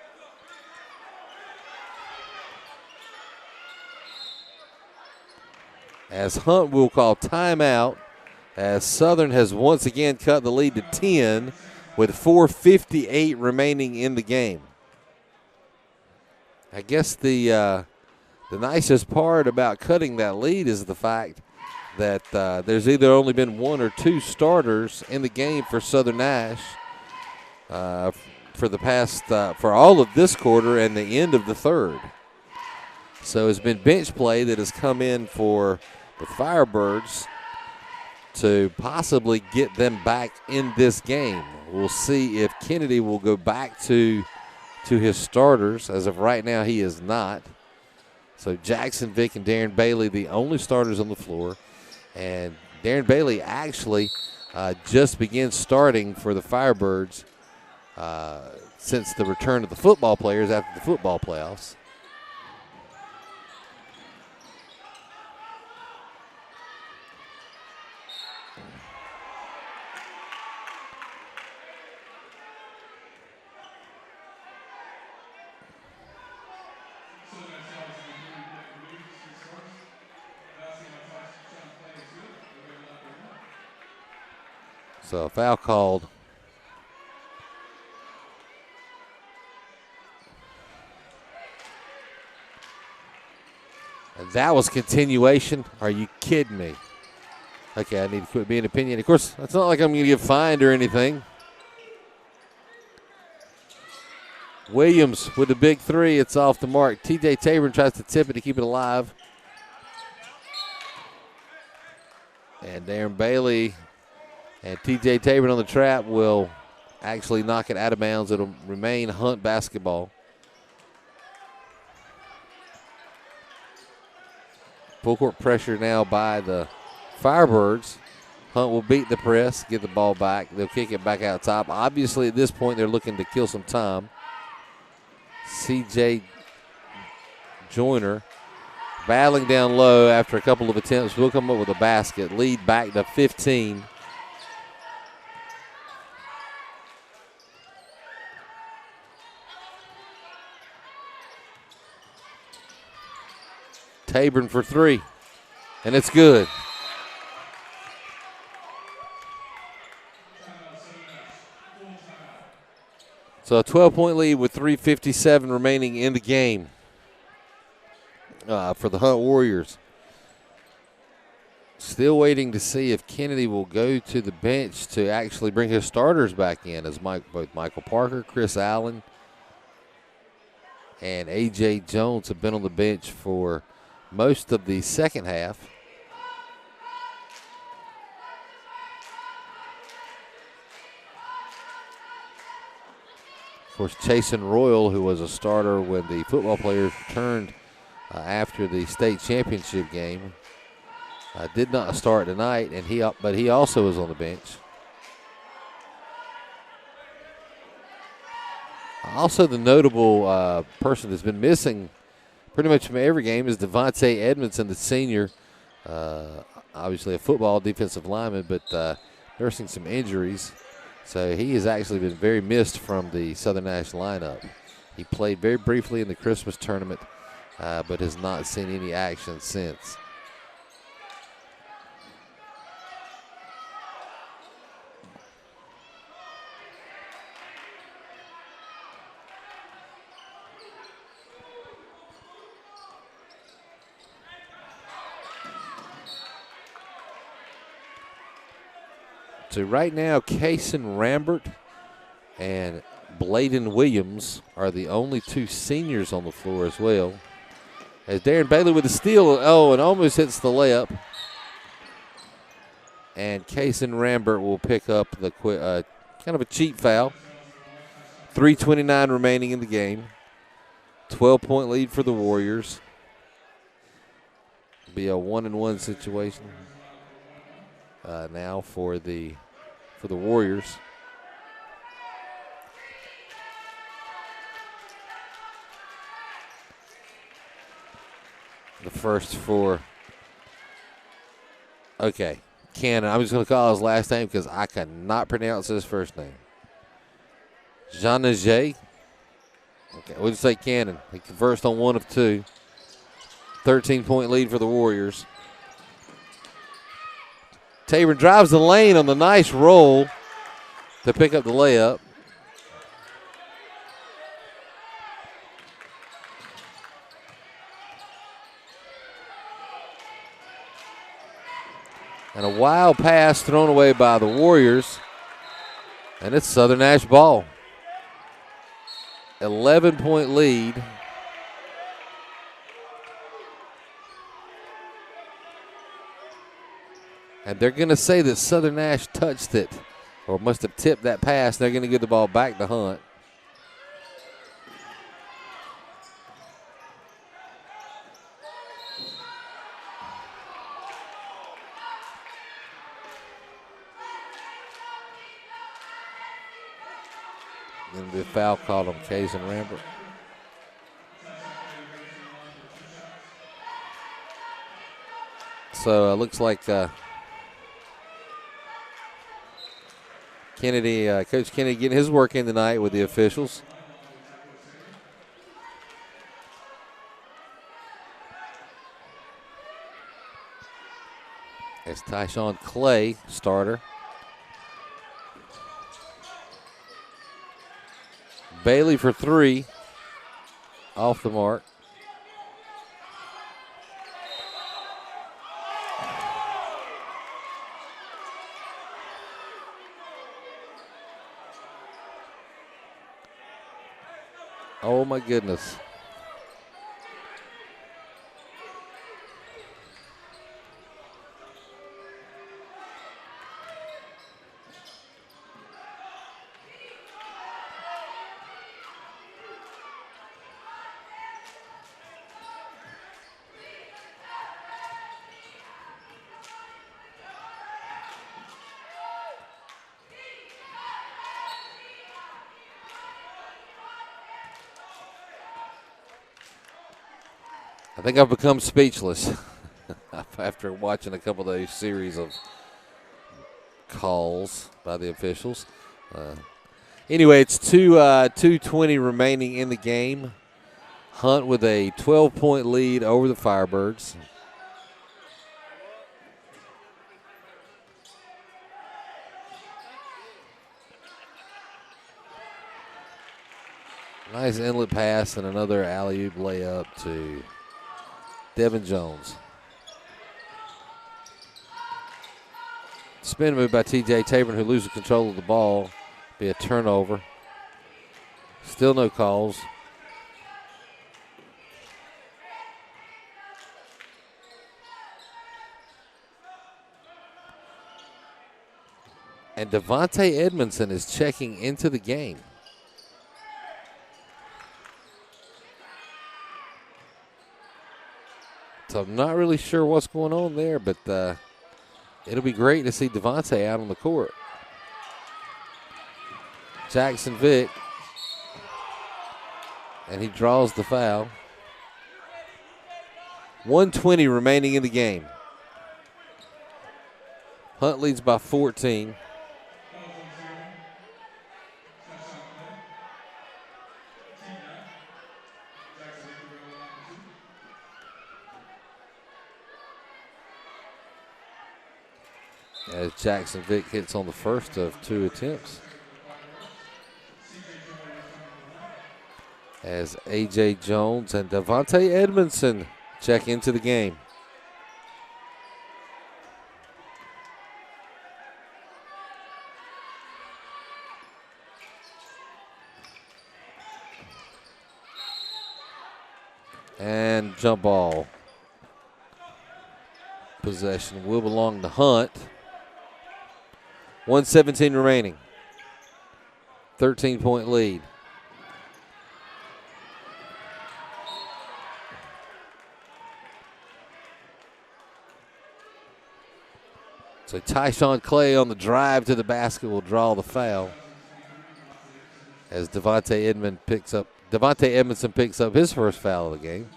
As Hunt will call timeout, as Southern has once again cut the lead to 10 with 4:58 remaining in the game. I guess the nicest part about cutting that lead is the fact that there's either only been one or two starters in the game for Southern Nash. For the past, for all of this quarter and the end of the third. So it's been bench play that has come in for the Firebirds to possibly get them back in this game. We'll see if Kennedy will go back to his starters. As of right now, he is not. So Jackson Vick and Darren Bailey, the only starters on the floor. And Darren Bailey actually just began starting for the Firebirds since the return of the football players after the football playoffs. So a foul called. And that was continuation. Are you kidding me? Okay, I need to quit being opinion. Of course, it's not like I'm going to get fined or anything. Williams with the big three. It's off the mark. T.J. Tabor tries to tip it to keep it alive. And Darren Bailey and T.J. Tabor on the trap will actually knock it out of bounds. It'll remain Hunt basketball. Full court pressure now by the Firebirds. Hunt will beat the press, get the ball back. They'll kick it back out top. Obviously, at this point, they're looking to kill some time. C.J. Joyner battling down low after a couple of attempts. Will come up with a basket. Lead back to 15. Tabor for three, and it's good. So a 12-point lead with 3:57 remaining in the game for the Hunt Warriors. Still waiting to see if Kennedy will go to the bench to actually bring his starters back in, as both Michael Parker, Chris Allen, and A.J. Jones have been on the bench for most of the second half. Of course, Chasen Royal, who was a starter when the football players returned after the state championship game, did not start tonight, but he also is on the bench. Also, the notable person that's been missing pretty much from every game is Devontae Edmondson, the senior. Obviously a football defensive lineman, but nursing some injuries. So he has actually been very missed from the Southern Nash lineup. He played very briefly in the Christmas tournament, but has not seen any action since. So right now, Kason Rambert and Bladen Williams are the only two seniors on the floor as well. As Darren Bailey with the steal, and almost hits the layup. And Kason Rambert will pick up the kind of a cheap foul. 3:29 remaining in the game. 12-point lead for the Warriors. Be a 1-and-1 situation. Now for the Warriors. The first for, Cannon. I'm just going to call his last name because I cannot pronounce his first name. Jean-Ajay. Okay, we'll just say Cannon. He converts on 1 of 2. 13-point lead for the Warriors. Tabor drives the lane on the nice roll to pick up the layup. And a wild pass thrown away by the Warriors. And it's Southern Nash ball. 11-point lead. And they're going to say that Southern Nash touched it or must have tipped that pass. They're going to give the ball back to Hunt. Going to be a foul called on Kason Rambert. So it looks like Kennedy, Coach Kennedy getting his work in tonight with the officials. As Tyshawn Clay, starter. Bailey for 3. Off the mark. Oh my goodness. I think I've become speechless after watching a couple of those series of calls by the officials. Anyway, it's 2:20 remaining in the game. Hunt with a 12-point lead over the Firebirds. Nice inlet pass and another alley-oop layup to Devin Jones. Spin move by T.J. Tabron, who loses control of the ball. Be a turnover. Still no calls. And Devontae Edmondson is checking into the game. So I'm not really sure what's going on there, but it'll be great to see Devontae out on the court. Jackson Vick, and he draws the foul. 1:20 remaining in the game. Hunt leads by 14. As Jackson Vick hits on the first of 2 attempts. As A.J. Jones and Devontae Edmondson check into the game. And jump ball. Possession will belong to Hunt. 1:17 remaining. 13-point lead. So Tyshawn Clay on the drive to the basket will draw the foul. As Devontae Edmondson picks up his first foul of the game.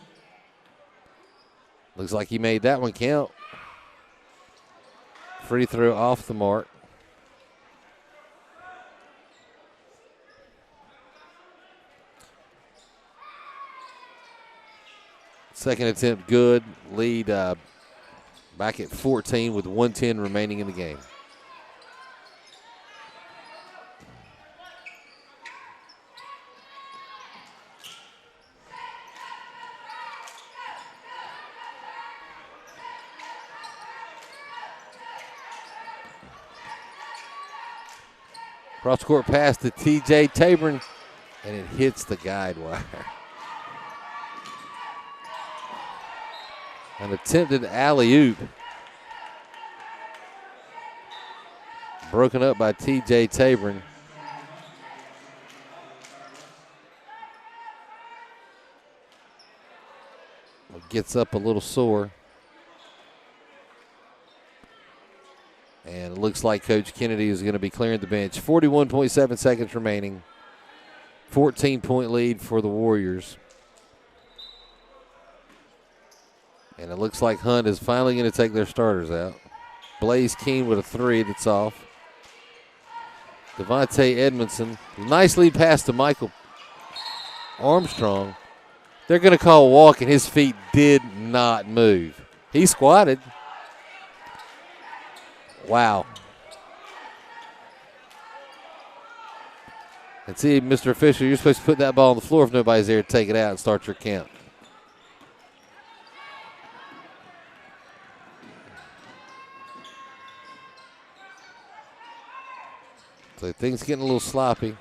Looks like he made that one count. Free throw off the mark. Second attempt good. Lead back at 14 with 1:10 remaining in the game. Cross court pass to T.J. Tabron, and it hits the guide wire. An attempted alley-oop. Broken up by T.J. Tabron. Gets up a little sore. And it looks like Coach Kennedy is going to be clearing the bench. 41.7 seconds remaining. 14-point lead for the Warriors. And it looks like Hunt is finally going to take their starters out. Blaze Keene with a 3 that's off. Devontae Edmondson. Nice lead pass to Michael Armstrong. They're going to call a walk, and his feet did not move. He squatted. Wow. And see, Mr. Official, you're supposed to put that ball on the floor if nobody's there to take it out and start your count. So things getting a little sloppy.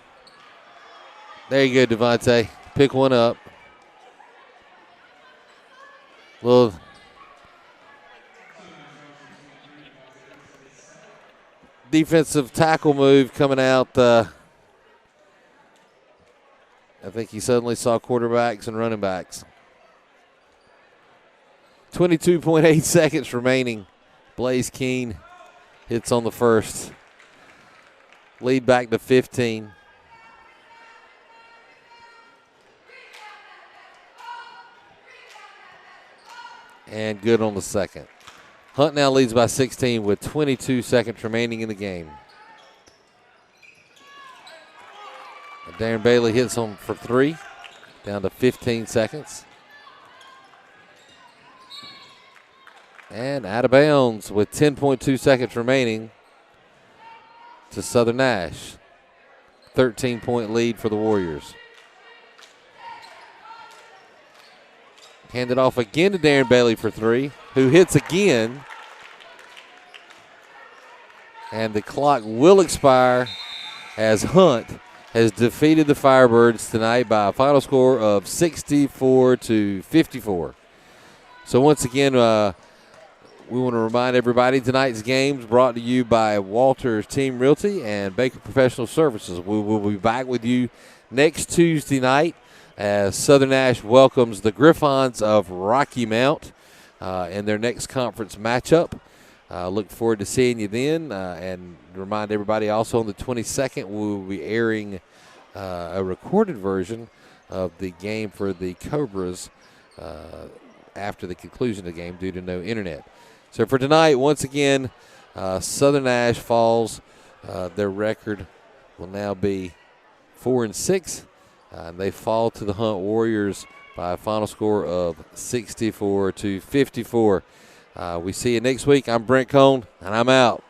There you go, Devontae. Pick one up. Little defensive tackle move coming out. I think he suddenly saw quarterbacks and running backs. 22.8 seconds remaining. Blaze Keene hits on the first. Lead back to 15. And good on the second. Hunt now leads by 16 with 22 seconds remaining in the game. And Darren Bailey hits him for 3, down to 15 seconds. And out of bounds with 10.2 seconds remaining to Southern Nash. 13-point lead for the Warriors. Handed off again to Darren Bailey for 3, who hits again. And the clock will expire as Hunt has defeated the Firebirds tonight by a final score of 64-54. So once again, we want to remind everybody tonight's games brought to you by Walters Team Realty and Baker Professional Services. We will be back with you next Tuesday night as Southern Nash welcomes the Griffons of Rocky Mount in their next conference matchup. Look forward to seeing you then, and remind everybody also on the 22nd we will be airing a recorded version of the game for the Cobras after the conclusion of the game due to no internet. So for tonight, once again, Southern Nash falls. Their record will now be 4-6. And they fall to the Hunt Warriors by a final score of 64-54. We see you next week. I'm Brent Cone, and I'm out.